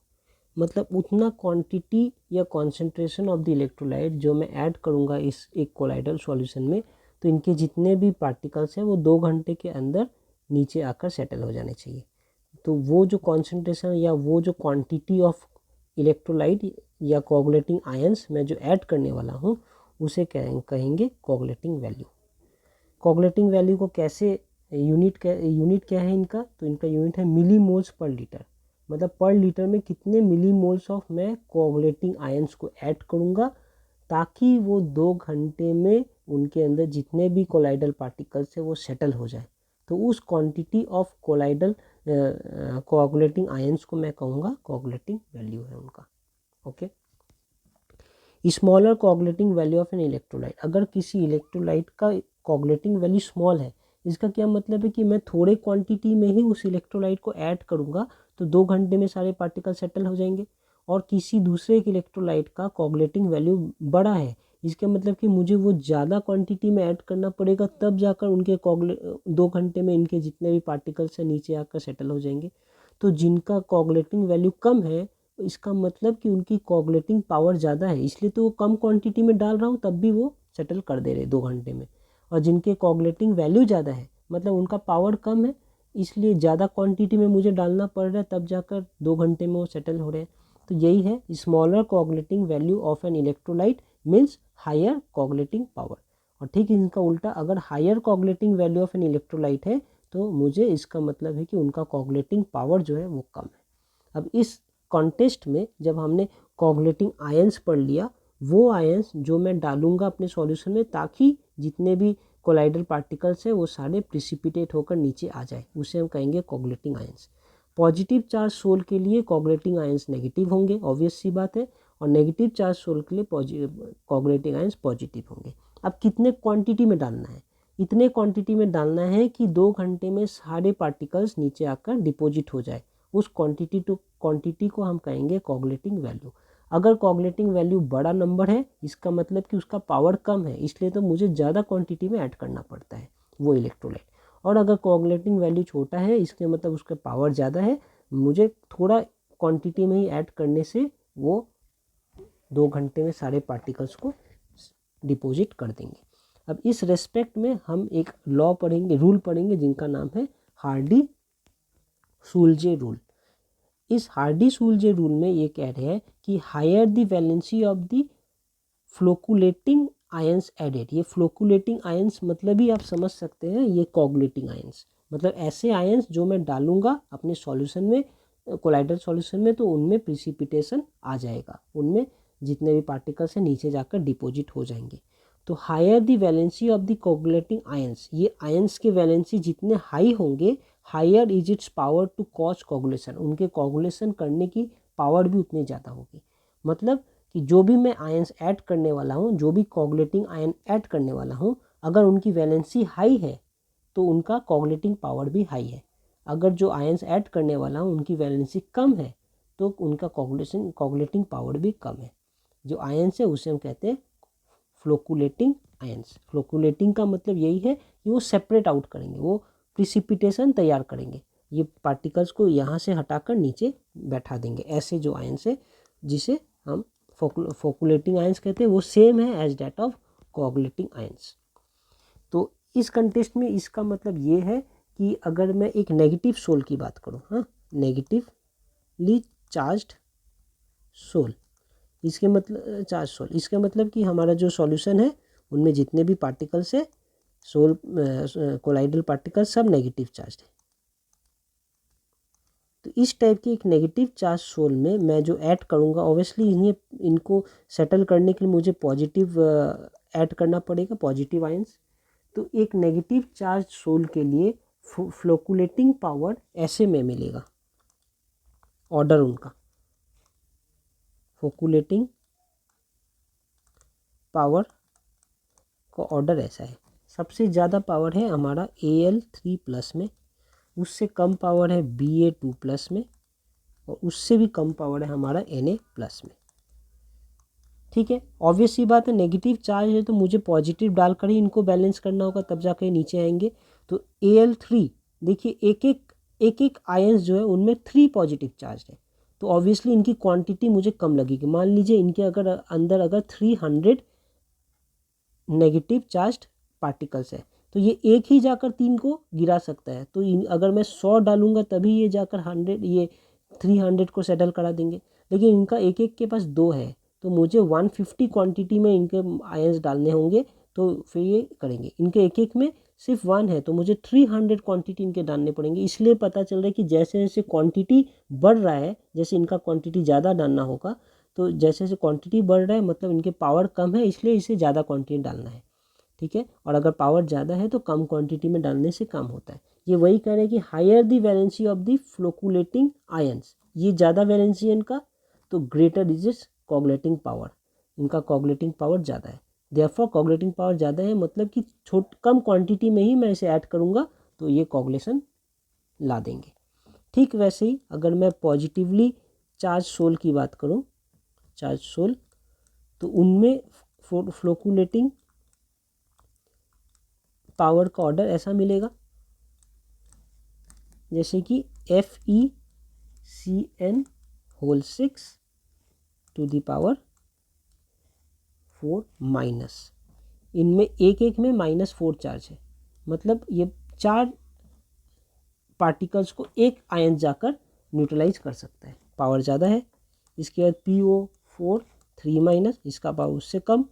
मतलब उतना क्वांटिटी या कॉन्सेंट्रेशन ऑफ द इलेक्ट्रोलाइट जो मैं ऐड करूँगा इस एक कोलाइडल सॉल्यूशन में, तो इनके जितने भी पार्टिकल्स हैं वो 2 घंटे के अंदर नीचे आकर सेटल हो जाने चाहिए। तो वो जो कॉन्सेंट्रेशन या वो जो क्वांटिटी ऑफ इलेक्ट्रोलाइट या कोआगुलेटिंग आयंस मैं जो ऐड करने वाला हूँ उसे कहेंगे कोआगुलेटिंग वैल्यू। कोआगुलेटिंग वैल्यू को कैसे यूनिट क्या है इनका, तो इनका यूनिट है मिली मोल्स पर लीटर। मतलब पर लीटर में कितने मिली मोल्स ऑफ मैं कोआगुलेटिंग आयंस को ऐड करूँगा ताकि वो 2 घंटे में उनके अंदर जितने भी कोलाइडल पार्टिकल्स है वो सेटल हो जाए। तो उस क्वांटिटी ऑफ कोआगुलेटिंग आयंस को मैं कहूँगा कोआगुलेटिंग वैल्यू है उनका। Okay, smaller coagulating value of an electrolyte. अगर किसी इलेक्ट्रोलाइट का कोआगुलेटिंग वैल्यू स्मॉल है, इसका क्या मतलब है कि मैं थोड़े क्वांटिटी में ही उस इलेक्ट्रोलाइट को ऐड करूँगा तो 2 घंटे में सारे पार्टिकल सेटल हो जाएंगे। और किसी दूसरे एक इलेक्ट्रोलाइट का कोआगुलेटिंग वैल्यू बड़ा है, इसका मतलब कि मुझे वो ज़्यादा क्वांटिटी में ऐड करना पड़ेगा तब जाकर उनके 2 घंटे में इनके जितने भी पार्टिकल्स हैं नीचे आकर सेटल हो जाएंगे। तो जिनका कोआगुलेटिंग वैल्यू कम है, इसका मतलब कि उनकी कोआगुलेटिंग पावर ज़्यादा है, इसलिए तो वो कम क्वांटिटी में डाल रहा हूँ तब भी वो सेटल कर दे रहे 2 घंटे में। और जिनके कोआगुलेटिंग वैल्यू ज़्यादा है, मतलब उनका पावर कम है, इसलिए ज़्यादा क्वांटिटी में मुझे डालना पड़ रहा है तब जाकर 2 घंटे में वो सेटल हो रहे हैं। तो यही है smaller coagulating value of an electrolyte means higher coagulating power. और ठीक इनका उल्टा, अगर higher coagulating value of an electrolyte है तो मुझे इसका मतलब है कि उनका कोआगुलेटिंग पावर जो है वो कम है। अब इस कॉन्टेस्ट में जब हमने कोआगुलेटिंग आयंस पढ़ लिया, वो आयंस जो मैं डालूंगा अपने सॉल्यूशन में ताकि जितने भी कोलाइडल पार्टिकल्स हैं वो सारे प्रिसिपिटेट होकर नीचे आ जाए, उसे हम कहेंगे coagulating ions. Positive charge sol के लिए कोआगुलेटिंग आयंस नेगेटिव होंगे, ऑब्वियस सी बात है, और नेगेटिव चार्ज सोल के लिए कोआगुलेटिंग आयंस पॉजिटिव होंगे। अब कितने क्वांटिटी में डालना है, इतने क्वांटिटी में डालना है कि 2 घंटे में सारे पार्टिकल्स नीचे आकर डिपोजिट हो जाए, उस क्वांटिटी को हम कहेंगे कोआगुलेटिंग वैल्यू। अगर कोआगुलेटिंग वैल्यू बड़ा नंबर है, इसका मतलब कि उसका पावर कम है, इसलिए तो मुझे ज़्यादा क्वांटिटी में ऐड करना पड़ता है वो इलेक्ट्रोलाइट। और अगर कोआगुलेटिंग वैल्यू छोटा है, इसके मतलब उसका पावर ज़्यादा है, मुझे थोड़ा क्वांटिटी में ही ऐड करने से वो 2 घंटे में सारे पार्टिकल्स को डिपोजिट कर देंगे। अब इस रेस्पेक्ट में हम एक लॉ पढ़ेंगे, रूल पढ़ेंगे, जिनका नाम है हार्डी-सूल्जे रूल। इस हार्डी-सूल्जे रूल में ये कह रहे हैं कि higher the valency of the flocculating ions added. ये फ्लोकुलेटिंग आयंस मतलब ही आप समझ सकते हैं, ये कोआगुलेटिंग आयंस मतलब ऐसे आयंस जो मैं डालूंगा अपने सॉल्यूशन में, कोलाइडल सॉल्यूशन में, तो उनमें प्रिसिपिटेशन आ जाएगा, उनमें जितने भी पार्टिकल्स हैं नीचे जाकर डिपोजिट हो जाएंगे। तो higher the valency of the coagulating ions, ये आयंस के वैलेंसी जितने हाई होंगे, higher is its power to cause coagulation, उनके कोआगुलेशन करने की पावर भी उतनी ज़्यादा होगी। मतलब कि जो भी मैं आयंस ऐड करने वाला हूँ, जो भी कोआगुलेटिंग आयन ऐड करने वाला हूँ, अगर उनकी वैलेंसी हाई है तो उनका कोआगुलेटिंग पावर भी हाई है। अगर जो आयंस ऐड करने वाला हूँ उनकी वैलेंसी कम है तो उनका कोगुलेटिंग पावर भी कम है। जो आयंस है उसे हम कहते हैं फ्लोकुलेटिंग आयंस। फ्लोकुलेटिंग का मतलब यही है कि वो सेपरेट आउट करेंगे, वो प्रिसिपिटेशन तैयार करेंगे, ये पार्टिकल्स को यहाँ से हटाकर नीचे बैठा देंगे। ऐसे जो आयंस है जिसे हम फोकुलेटिंग आयंस कहते हैं, वो सेम है as that of coagulating ions. तो इस कंटेस्ट में इसका मतलब ये है कि अगर मैं एक नेगेटिव सोल की बात करूँ, हाँ, नेगेटिवली चार्ज्ड सोल, इसके मतलब चार्ज सोल, इसका मतलब कि हमारा जो सॉल्यूशन है उनमें जितने भी पार्टिकल्स है सोल कोलाइडल पार्टिकल सब नेगेटिव चार्ज है। तो इस टाइप के एक नेगेटिव चार्ज सोल में मैं जो ऐड करूँगा, ऑब्वियसली इनको सेटल करने के लिए मुझे पॉजिटिव ऐड करना पड़ेगा, पॉजिटिव आयंस। तो एक नेगेटिव चार्ज सोल के लिए फ्लोकुलेटिंग पावर ऐसे में मिलेगा, ऑर्डर उनका फोकुलेटिंग पावर का ऑर्डर ऐसा है। सबसे ज़्यादा पावर है हमारा Al3+ में, उससे कम पावर है Ba2+ में, और उससे भी कम पावर है हमारा Na+ में। ठीक है, ऑब्वियस सी बात है, नेगेटिव चार्ज है तो मुझे पॉजिटिव डालकर ही इनको बैलेंस करना होगा, तब जाकर नीचे आएंगे। तो Al3 देखिए, एक एक आयंस जो है उनमें 3 पॉजिटिव चार्ज है, तो ऑब्वियसली इनकी क्वांटिटी मुझे कम लगेगी। मान लीजिए इनके अंदर 300 नेगेटिव चार्ज्ड पार्टिकल्स है, तो ये एक ही जाकर 3 को गिरा सकता है। तो अगर मैं 100 डालूंगा तभी ये जाकर 300 को सेटल करा देंगे, लेकिन इनका एक एक के पास 2 है, तो मुझे 150 क्वांटिटी में इनके आयंस डालने होंगे, तो फिर ये करेंगे। इनके एक एक में सिर्फ 1 है, तो मुझे 300 क्वांटिटी इनके डालने पड़ेंगे। इसलिए पता चल रहा है कि जैसे जैसे क्वांटिटी बढ़ रहा है, जैसे इनका क्वांटिटी ज़्यादा डालना होगा, तो जैसे जैसे क्वांटिटी बढ़ रहा है मतलब इनके पावर कम है, इसलिए इसे ज़्यादा क्वांटिटी डालना है। ठीक है, और अगर पावर ज़्यादा है तो कम क्वांटिटी में डालने से काम होता है। ये वही कह रहे हैं कि higher the valency of the flocculating ions, ये ज़्यादा वैलेंसी है इनका, तो greater is is coagulating power, इनका कोगुलेटिंग पावर ज़्यादा है। देयरफॉर कोगुलेटिंग पावर ज़्यादा है मतलब कि कम क्वांटिटी में ही मैं इसे ऐड करूँगा तो ये कोगुलेशन ला देंगे। ठीक वैसे ही अगर मैं पॉजिटिवली चार्ज सोल की बात करूँ, चार्ज सोल, तो उनमें फ्लोकुलेटिंग पावर का ऑर्डर ऐसा मिलेगा जैसे कि FeCN6 टू द पावर 4-, इनमें एक एक में -4 चार्ज है, मतलब ये 4 पार्टिकल्स को एक आयन जाकर न्यूट्रलाइज कर सकता है, पावर ज़्यादा है। इसके बाद PO4 3-, इसका पावर उससे कम,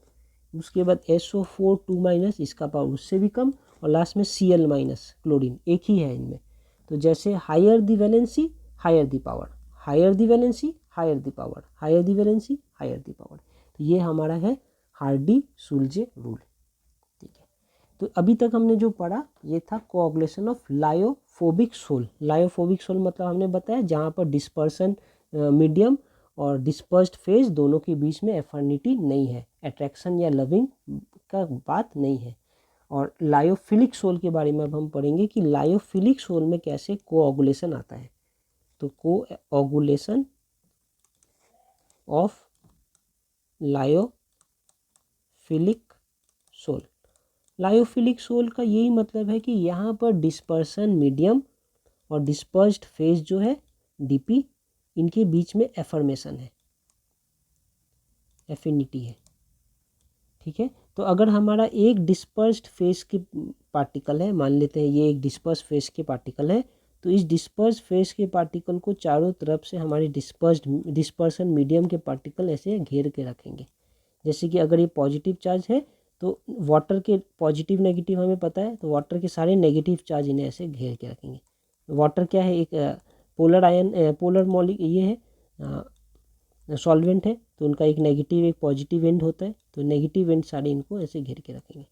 उसके बाद SO4 2-, इसका पावर उससे भी कम, और लास्ट में Cl- क्लोरीन एक ही है इनमें। तो जैसे higher the valency higher the power, higher the valency higher the power, higher the valency higher the power. तो ये हमारा है हार्डी-सुलजे रूल। ठीक है, तो अभी तक हमने जो पढ़ा ये था coagulation of lyophobic sol. Lyophobic sol मतलब हमने बताया जहाँ पर डिस्पर्सन मीडियम और डिस्पर्स्ड फेज दोनों के बीच में एफिनिटी नहीं है, अट्रैक्शन या लविंग का बात नहीं है। और लायोफिलिक सोल के बारे में अब हम पढ़ेंगे कि लायोफिलिक सोल में कैसे कोऑगुलेशन आता है। तो coagulation of lyophilic sol, lyophilic sol का यही मतलब है कि यहाँ पर डिस्पर्सन मीडियम और डिस्पर्स्ड फेज जो है डीपी, इनके बीच में एफर्मेशन है, एफिनिटी है। ठीक है, तो अगर हमारा एक डिस्पर्स्ड फेज के पार्टिकल है, मान लेते हैं ये एक डिस्पर्स फेज के पार्टिकल है, तो इस डिस्पर्स फेज के पार्टिकल को चारों तरफ से हमारे डिस्पर्सन मीडियम के पार्टिकल ऐसे घेर के रखेंगे। जैसे कि अगर ये पॉजिटिव चार्ज है तो वाटर के पॉजिटिव नेगेटिव हमें पता है, तो वाटर के सारे नेगेटिव चार्ज इन्हें ऐसे घेर के रखेंगे। वाटर क्या है, एक पोलर आयन, पोलर मॉलिक्यूल, ये है सॉल्वेंट है, तो उनका एक नेगेटिव एक पॉजिटिव एंड होता है, तो नेगेटिव एंड सारे इनको ऐसे घेर के रखेंगे।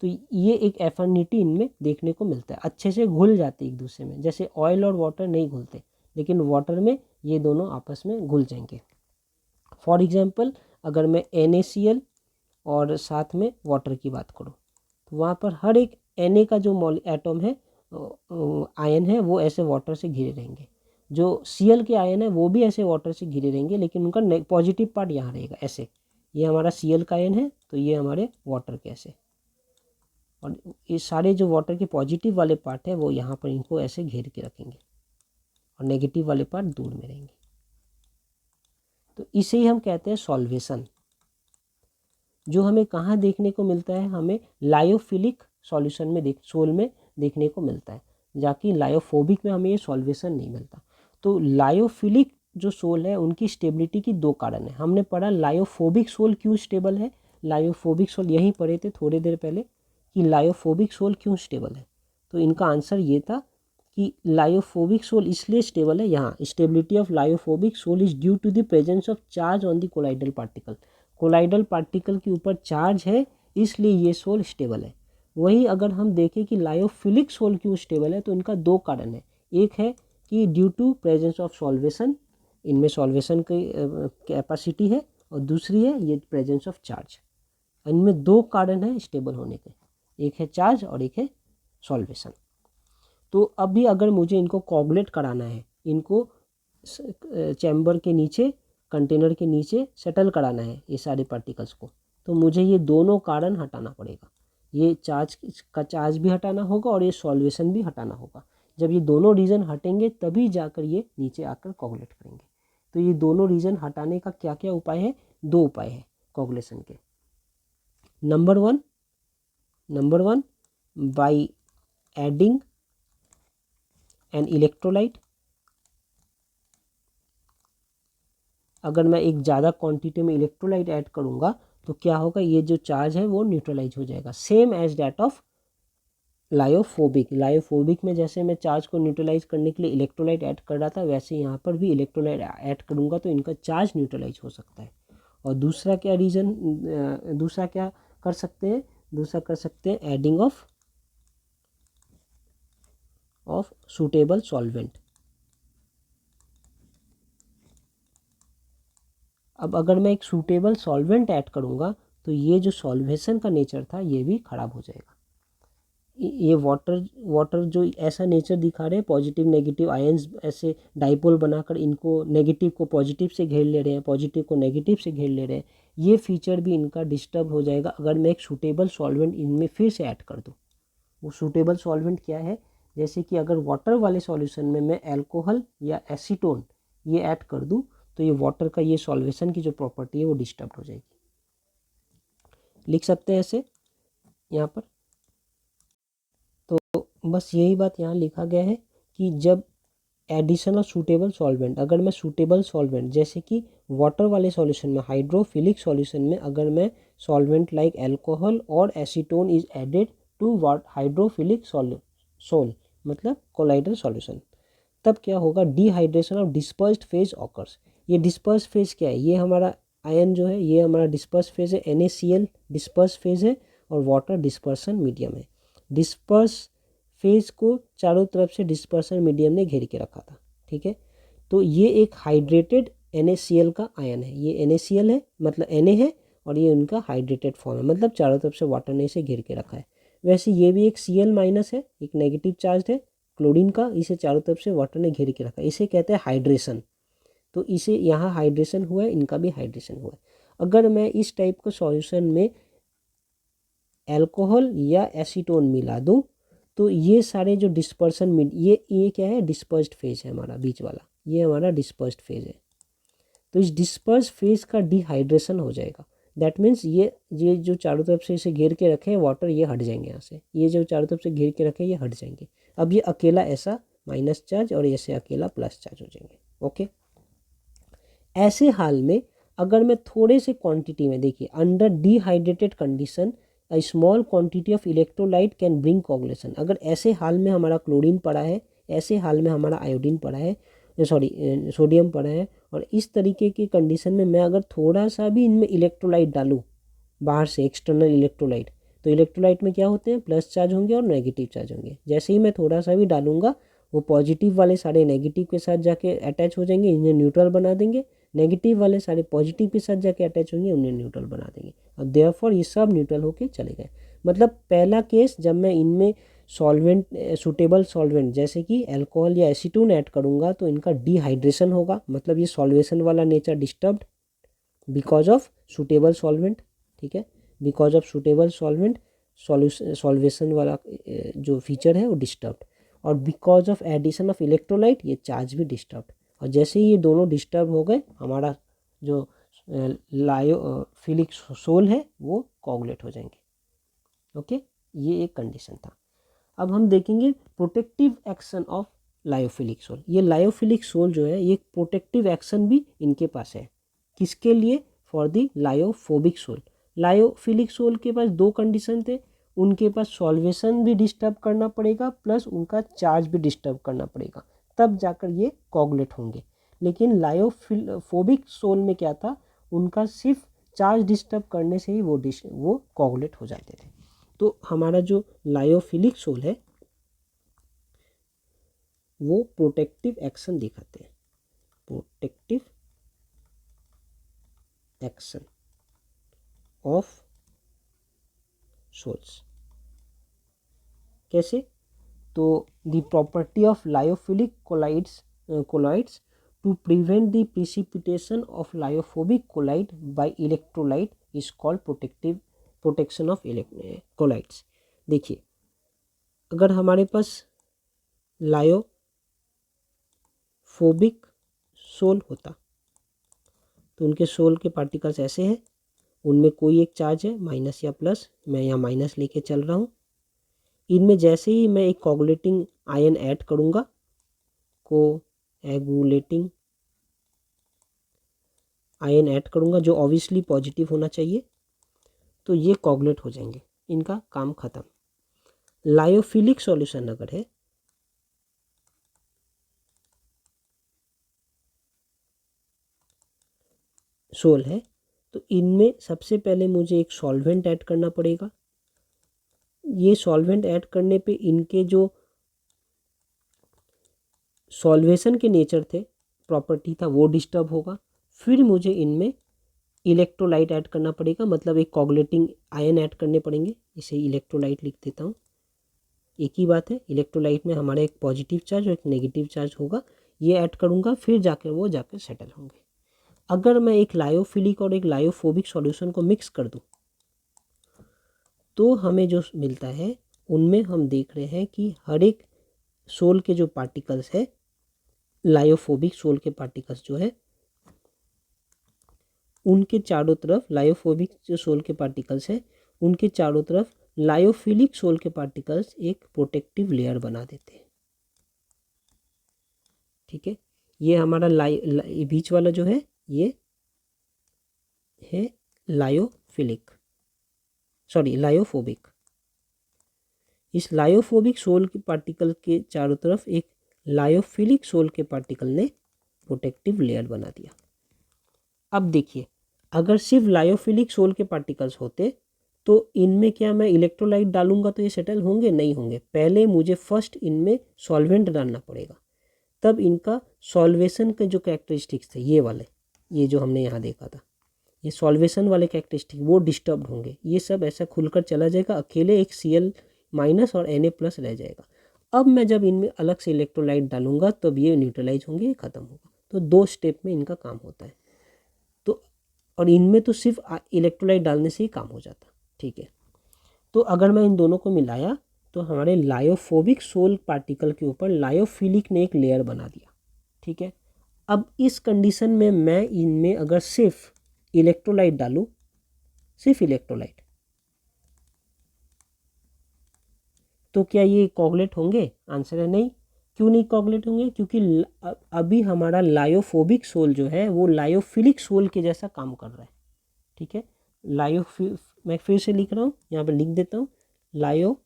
तो ये एक एफिनिटी इनमें देखने को मिलता है, अच्छे से घुल जाते एक दूसरे में। जैसे ऑयल और वाटर नहीं घुलते, लेकिन वाटर में ये दोनों आपस में घुल जाएंगे। फॉर एग्जाम्पल अगर मैं NaCl और साथ में वाटर की बात करूँ, तो वहाँ पर हर एक Na का जो एटम है, आयन है, वो ऐसे वाटर से घिरे रहेंगे। जो Cl के आयन है वो भी ऐसे वाटर से घिरे रहेंगे, लेकिन उनका पॉजिटिव पार्ट यहाँ रहेगा ऐसे। ये हमारा Cl का आयन है तो ये हमारे वाटर के ऐसे, और ये सारे जो वाटर के पॉजिटिव वाले पार्ट है वो यहाँ पर इनको ऐसे घेर के रखेंगे और नेगेटिव वाले पार्ट दूर में रहेंगे। तो इसे ही हम कहते हैं सॉल्वेशन, जो हमें कहाँ देखने को मिलता है, हमें लायोफिलिक सॉल्यूशन में सोल में देखने को मिलता है, जाकि लायोफोबिक में हमें ये सॉल्वेशन नहीं मिलता। तो लायोफिलिक जो सोल है उनकी स्टेबिलिटी की दो कारण है। हमने पढ़ा लायोफोबिक सोल क्यों स्टेबल है, लायोफोबिक सोल यहीं पढ़े थे थोड़ी देर पहले कि लायोफोबिक सोल क्यों स्टेबल है। तो इनका आंसर ये था कि लायोफोबिक सोल इसलिए स्टेबल है, यहाँ stability of lyophobic sol is due to the presence of charge on the colloidal particle. Colloidal particle के ऊपर चार्ज है इसलिए ये सोल स्टेबल है। वही अगर हम देखें कि लायोफिलिक सोल क्यों स्टेबल है, तो इनका दो कारण है। एक है कि due to presence of solvation, इनमें सॉल्वेशन की कैपेसिटी है, और दूसरी है ये प्रेजेंस ऑफ चार्ज। इनमें दो कारण हैं स्टेबल होने के, एक है चार्ज और एक है सॉल्वेशन। तो अभी अगर मुझे इनको कोगुलेट कराना है, इनको चैम्बर के नीचे, कंटेनर के नीचे सेटल कराना है ये सारे पार्टिकल्स को, तो मुझे ये दोनों कारण हटाना पड़ेगा। ये चार्ज का चार्ज भी हटाना होगा और ये सॉल्वेशन भी हटाना होगा। जब ये दोनों रीजन हटेंगे तभी जाकर ये नीचे आकर कोगुलेट करेंगे। तो ये दोनों रीजन हटाने का क्या क्या उपाय है, दो उपाय है कोगुलेशन के। Number one by adding an electrolyte. अगर मैं एक ज़्यादा क्वांटिटी में इलेक्ट्रोलाइट ऐड करूँगा तो क्या होगा, ये जो चार्ज है वो न्यूट्रलाइज हो जाएगा, same as that of lyophobic. Lyophobic में जैसे मैं चार्ज को न्यूट्रलाइज करने के लिए इलेक्ट्रोलाइट ऐड कर रहा था, वैसे यहाँ पर भी इलेक्ट्रोलाइट ऐड करूँगा तो इनका चार्ज न्यूट्रलाइज हो सकता है। और दूसरा क्या कर सकते हैं, दूसरा कर सकते हैं एडिंग ऑफ सूटेबल सॉल्वेंट। अब अगर मैं एक सूटेबल सॉल्वेंट ऐड करूँगा तो ये जो सॉल्वेशन का नेचर था ये भी ख़राब हो जाएगा। ये वाटर जो ऐसा नेचर दिखा रहे हैं, पॉजिटिव नेगेटिव आयंस ऐसे डाइपोल बनाकर इनको नेगेटिव को पॉजिटिव से घेर ले रहे हैं, पॉजिटिव को नेगेटिव से घेर ले रहे हैं, ये फीचर भी इनका डिस्टर्ब हो जाएगा अगर मैं एक सूटेबल सॉल्वेंट इनमें फिर से ऐड कर दूँ। वो सूटेबल सॉल्वेंट क्या है, जैसे कि अगर वाटर वाले सॉल्यूशन में मैं अल्कोहल या एसीटोन ये ऐड कर दूँ तो ये वाटर का ये सॉल्वेशन की जो प्रॉपर्टी है वो डिस्टर्ब हो जाएगी। लिख सकते हैं ऐसे यहाँ पर। तो बस यही बात यहाँ लिखा गया है कि जब एडिशन ऑफ सूटेबल सॉल्वेंट, अगर मैं सूटेबल सॉल्वेंट जैसे कि वाटर वाले सॉल्यूशन में, हाइड्रोफिलिक सॉल्यूशन में अगर मैं सॉल्वेंट लाइक अल्कोहल और acetone is added to hydrophilic sol मतलब कोलाइडल सॉल्यूशन, तब क्या होगा, dehydration of dispersed phase occurs. ये डिस्पर्स फेज क्या है, ये हमारा आयन जो है ये हमारा डिस्पर्स फेज है, NaCl डिस्पर्स फेज है और वाटर डिस्पर्सन मीडियम है। डिस्पर्स फेज को चारों तरफ से डिस्पर्सन मीडियम ने घेर के रखा था, ठीक है। तो ये एक हाइड्रेटेड NaCl का आयन है, ये NaCl है मतलब Na है और ये उनका हाइड्रेटेड फॉर्म है, मतलब चारों तरफ से वाटर ने इसे घेर के रखा है। वैसे ये भी एक Cl माइनस है, एक नेगेटिव चार्ज है क्लोरीन का, इसे चारों तरफ से वाटर ने घेर के रखा है, इसे कहते हैं हाइड्रेशन। तो इसे यहाँ हाइड्रेशन हुआ है, इनका भी हाइड्रेशन हुआ है। अगर मैं इस टाइप का सॉल्यूशन में अल्कोहल या एसीटोन मिला दूँ तो ये सारे जो डिस्पर्सन ये क्या है, डिस्पर्स्ड फेज है हमारा बीच वाला, ये हमारा डिस्पर्स्ड फेज है। तो इस डिस्पर्स फेज का डिहाइड्रेशन हो जाएगा। दैट मीन्स ये जो चारों तरफ से इसे घेर के रखे हैं वाटर, ये हट जाएंगे यहाँ से, ये जो चारों तरफ से घेर के रखे हैं ये हट जाएंगे। अब ये अकेला ऐसा माइनस चार्ज और ऐसे अकेला प्लस चार्ज हो जाएंगे। ओके, ऐसे हाल में अगर मैं थोड़े से क्वांटिटी में, देखिए under dehydrated condition a small quantity of electrolyte can bring coagulation. अगर ऐसे हाल में हमारा क्लोरीन पड़ा है, ऐसे हाल में हमारा आयोडीन पड़ा है, सोडियम पड़ा है, और इस तरीके की कंडीशन में मैं अगर थोड़ा सा भी इनमें इलेक्ट्रोलाइट डालूँ बाहर से, एक्सटर्नल इलेक्ट्रोलाइट, तो इलेक्ट्रोलाइट में क्या होते हैं, प्लस चार्ज होंगे और नेगेटिव चार्ज होंगे। जैसे ही मैं थोड़ा सा भी डालूंगा वो पॉजिटिव वाले सारे नेगेटिव के साथ जाके अटैच हो जाएंगे, इन्हें न्यूट्रल बना देंगे, नेगेटिव वाले सारे पॉजिटिव के साथ जाके अटैच होंगे, उन्हें न्यूट्रल बना देंगे, और देयरफॉर ये सब न्यूट्रल होके चले गए। मतलब पहला केस जब मैं इनमें सॉल्वेंट सूटेबल सॉल्वेंट जैसे कि अल्कोहल या एसीटोन ऐड करूँगा तो इनका डिहाइड्रेशन होगा, मतलब ये सॉल्वेशन वाला nature disturbed because of suitable solvent. ठीक है, because of suitable solvent solvation वाला जो फीचर है वो डिस्टर्ब्ड, और because of addition of electrolyte ये चार्ज भी डिस्टर्ब्ड। और जैसे ही ये दोनों डिस्टर्ब हो गए हमारा जो लायोफिलिक सोल है वो कोगुलेट हो जाएंगे। ओके, ये एक कंडीशन था। अब हम देखेंगे protective action of lyophilic soul. ये लायोफिलिक सोल जो है ये प्रोटेक्टिव एक्शन भी इनके पास है। किसके लिए? For the lyophobic soul. Lyophilic sol के पास दो कंडीशन थे, उनके पास सॉल्वेशन भी डिस्टर्ब करना पड़ेगा प्लस उनका चार्ज भी डिस्टर्ब करना पड़ेगा, तब जाकर ये कोगुलेट होंगे। लेकिन लायोफोबिक सोल में क्या था, उनका सिर्फ चार्ज डिस्टर्ब करने से ही वो कोगुलेट हो जाते थे। तो हमारा जो लायोफिलिक सोल है वो प्रोटेक्टिव एक्शन दिखाते हैं, प्रोटेक्टिव एक्शन ऑफ सोल्स। कैसे? तो the property of lyophilic colloids to prevent the precipitation of lyophobic colloid by electrolyte is called protection of colloids. देखिए, अगर हमारे पास लायोफोबिक सोल होता तो उनके सोल के पार्टिकल्स ऐसे हैं, उनमें कोई एक चार्ज है माइनस या प्लस, मैं यहाँ माइनस लेके चल रहा हूँ। इनमें जैसे ही मैं एक कोगुलेटिंग आयन ऐड करूँगा, कोएगुलेटिंग आयन ऐड करूँगा जो ऑब्वियसली पॉजिटिव होना चाहिए, तो ये कोगुलेट हो जाएंगे, इनका काम खत्म। लायोफिलिक सॉल्यूशन अगर है सोल है तो इनमें सबसे पहले मुझे एक सॉल्वेंट ऐड करना पड़ेगा। ये सॉल्वेंट ऐड करने पे इनके जो सॉल्वेशन के नेचर थे, प्रॉपर्टी था, वो डिस्टर्ब होगा। फिर मुझे इनमें इलेक्ट्रोलाइट ऐड करना पड़ेगा, मतलब एक कोगुलेटिंग आयन ऐड करने पड़ेंगे। इसे इलेक्ट्रोलाइट लिख देता हूँ, एक ही बात है। इलेक्ट्रोलाइट में हमारा एक पॉजिटिव चार्ज और एक नेगेटिव चार्ज होगा, ये ऐड करूँगा, फिर जाकर वो जाकर सेटल होंगे। अगर मैं एक लायोफिलिक और एक लायोफोबिक सॉल्यूशन को मिक्स कर दूँ तो हमें जो मिलता है उनमें हम देख रहे हैं कि हर एक सोल के जो पार्टिकल्स है, लायोफोबिक सोल के पार्टिकल्स जो है उनके चारों तरफ, लायोफोबिक जो सोल के पार्टिकल्स है उनके चारों तरफ लायोफिलिक सोल के पार्टिकल्स एक प्रोटेक्टिव लेयर बना देते हैं। ठीक है, ये हमारा बीच वाला जो है ये है लायोफोबिक। इस लायोफोबिक सोल के पार्टिकल के चारों तरफ एक लायोफिलिक सोल के पार्टिकल ने प्रोटेक्टिव लेयर बना दिया। अब देखिए, अगर सिर्फ लायोफिलिक सोल के पार्टिकल्स होते तो इनमें क्या मैं इलेक्ट्रोलाइट डालूंगा तो ये सेटल होंगे? नहीं होंगे। पहले मुझे फर्स्ट इनमें सॉल्वेंट डालना पड़ेगा, तब इनका सॉल्वेशन के जो कैरेक्टरिस्टिक्स थे ये वाले, ये जो हमने यहाँ देखा था, ये सॉल्वेशन वाले कैरेक्टरिस्टिक वो डिस्टर्ब होंगे। ये सब ऐसा खुलकर चला जाएगा, अकेले एक Cl- और Na+ रह जाएगा। अब मैं जब इनमें अलग से इलेक्ट्रोलाइट डालूंगा तब ये न्यूट्रलाइज होंगे, ये खत्म होगा। तो 2 स्टेप में इनका काम होता है। तो और इनमें तो सिर्फ इलेक्ट्रोलाइट डालने से ही काम हो जाता। ठीक है, तो अगर मैं इन दोनों को मिलाया तो हमारे लायोफोबिक सोल पार्टिकल के ऊपर लायोफिलिक ने एक लेयर बना दिया। ठीक है, अब इस कंडीशन में मैं इनमें अगर सिर्फ इलेक्ट्रोलाइट डालूं, सिर्फ इलेक्ट्रोलाइट, तो क्या ये कोगुलेट होंगे? आंसर है नहीं। क्यों नहीं कोगुलेट होंगे? क्योंकि अभी हमारा लायोफोबिक सोल जो है वो लायोफिलिक सोल के जैसा काम कर रहा है। ठीक है, मैं फिर से लिख रहा हूँ, यहाँ पर लिख देता हूँ, lyophobic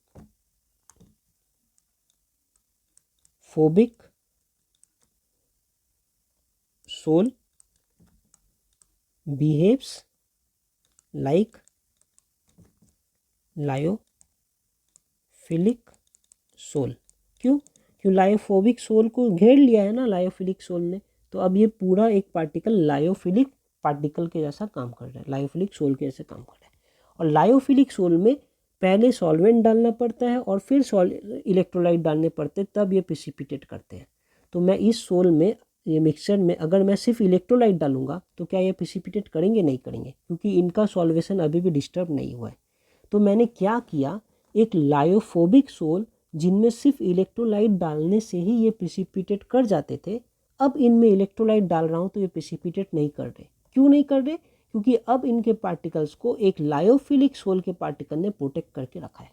sol behaves like lyophilic soul. क्यों? लायोफोबिक सोल को घेर लिया है ना लायोफिलिक सोल ने, तो अब ये पूरा एक पार्टिकल लायोफिलिक पार्टिकल के जैसा काम कर रहा है, लायोफिलिक सोल के जैसे काम कर रहा है। और लायोफिलिक सोल में पहले सॉल्वेंट डालना पड़ता है और फिर इलेक्ट्रोलाइट डालने पड़ते हैं, तब ये प्रिसिपिटेट करते हैं। तो मैं इस सोल में, ये मिक्सचर में अगर मैं सिर्फ इलेक्ट्रोलाइट डालूंगा तो क्या ये प्रिसिपिटेट करेंगे? नहीं करेंगे, क्योंकि इनका सॉल्वेशन अभी भी डिस्टर्ब नहीं हुआ है। तो मैंने क्या किया, एक लायोफोबिक सोल जिनमें सिर्फ इलेक्ट्रोलाइट डालने से ही ये प्रिसिपिटेट कर जाते थे, अब इनमें इलेक्ट्रोलाइट डाल रहा हूँ तो ये प्रिसिपिटेट नहीं कर रहे। क्यों नहीं कर रहे? क्योंकि अब इनके पार्टिकल्स को एक लायोफिलिक सोल के पार्टिकल ने प्रोटेक्ट करके रखा है।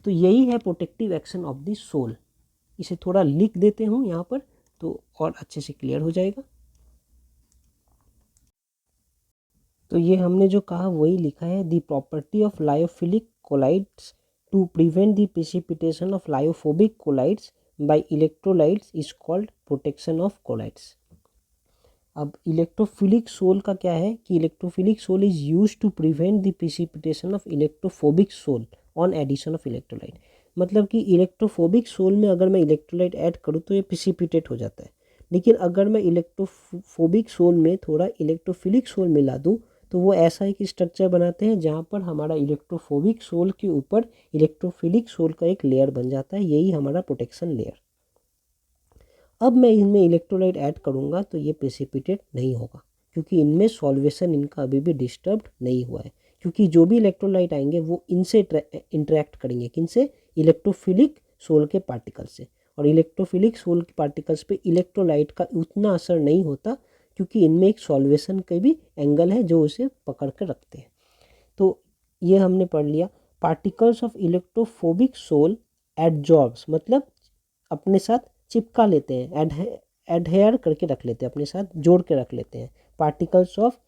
तो यही है protective action of the sol. इसे थोड़ा लिख देते हूँ यहाँ पर तो और अच्छे से क्लियर हो जाएगा। तो ये हमने जो कहा वही लिखा है, the property of lyophilic colloids to prevent the precipitation of lyophobic colloids by electrolytes is called protection of colloids. अब इलेक्ट्रोफिलिक सोल का क्या है कि electrophilic sol is used to prevent the precipitation of electrophobic sol on addition of electrolyte. मतलब कि इलेक्ट्रोफोबिक soul में अगर मैं इलेक्ट्रोलाइट ऐड करूँ तो ये प्रिसिपिटेट हो जाता है, लेकिन अगर मैं इलेक्ट्रोफोबिक सोल में थोड़ा इलेक्ट्रोफिलिक सोल मिला दूँ तो वो ऐसा एक स्ट्रक्चर बनाते हैं जहाँ पर हमारा इलेक्ट्रोफोबिक सोल के ऊपर इलेक्ट्रोफिलिक सोल का एक लेयर बन जाता है, यही हमारा प्रोटेक्शन लेयर। अब मैं इनमें इलेक्ट्रोलाइट ऐड करूँगा तो ये प्रेसिपिटेट नहीं होगा, क्योंकि इनमें सॉल्वेशन इनका अभी भी डिस्टर्ब नहीं हुआ है। क्योंकि जो भी इलेक्ट्रोलाइट आएंगे वो इनसे इंटरेक्ट करेंगे, किनसे? इलेक्ट्रोफिलिक सोल के पार्टिकल से। और इलेक्ट्रोफिलिक सोल के पार्टिकल्स पे इलेक्ट्रोलाइट का उतना असर नहीं होता, क्योंकि इनमें एक सॉल्वेशन के भी एंगल है जो उसे पकड़ कर रखते हैं। तो ये हमने पढ़ लिया। पार्टिकल्स ऑफ इलेक्ट्रोफोबिक सोल एडजॉर्ब्स, मतलब अपने साथ चिपका लेते हैं, एडहेयर करके रख लेते हैं, अपने साथ जोड़ के रख लेते हैं, particles of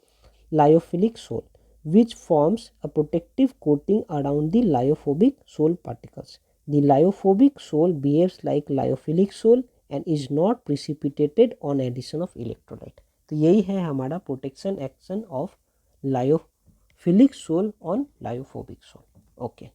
lyophilic sol which forms a protective coating around the lyophobic sol particles. The lyophobic sol behaves like lyophilic sol and is not precipitated on addition of electrolyte. तो यही है हमारा protection action of lyophilic sol on lyophobic sol. Okay.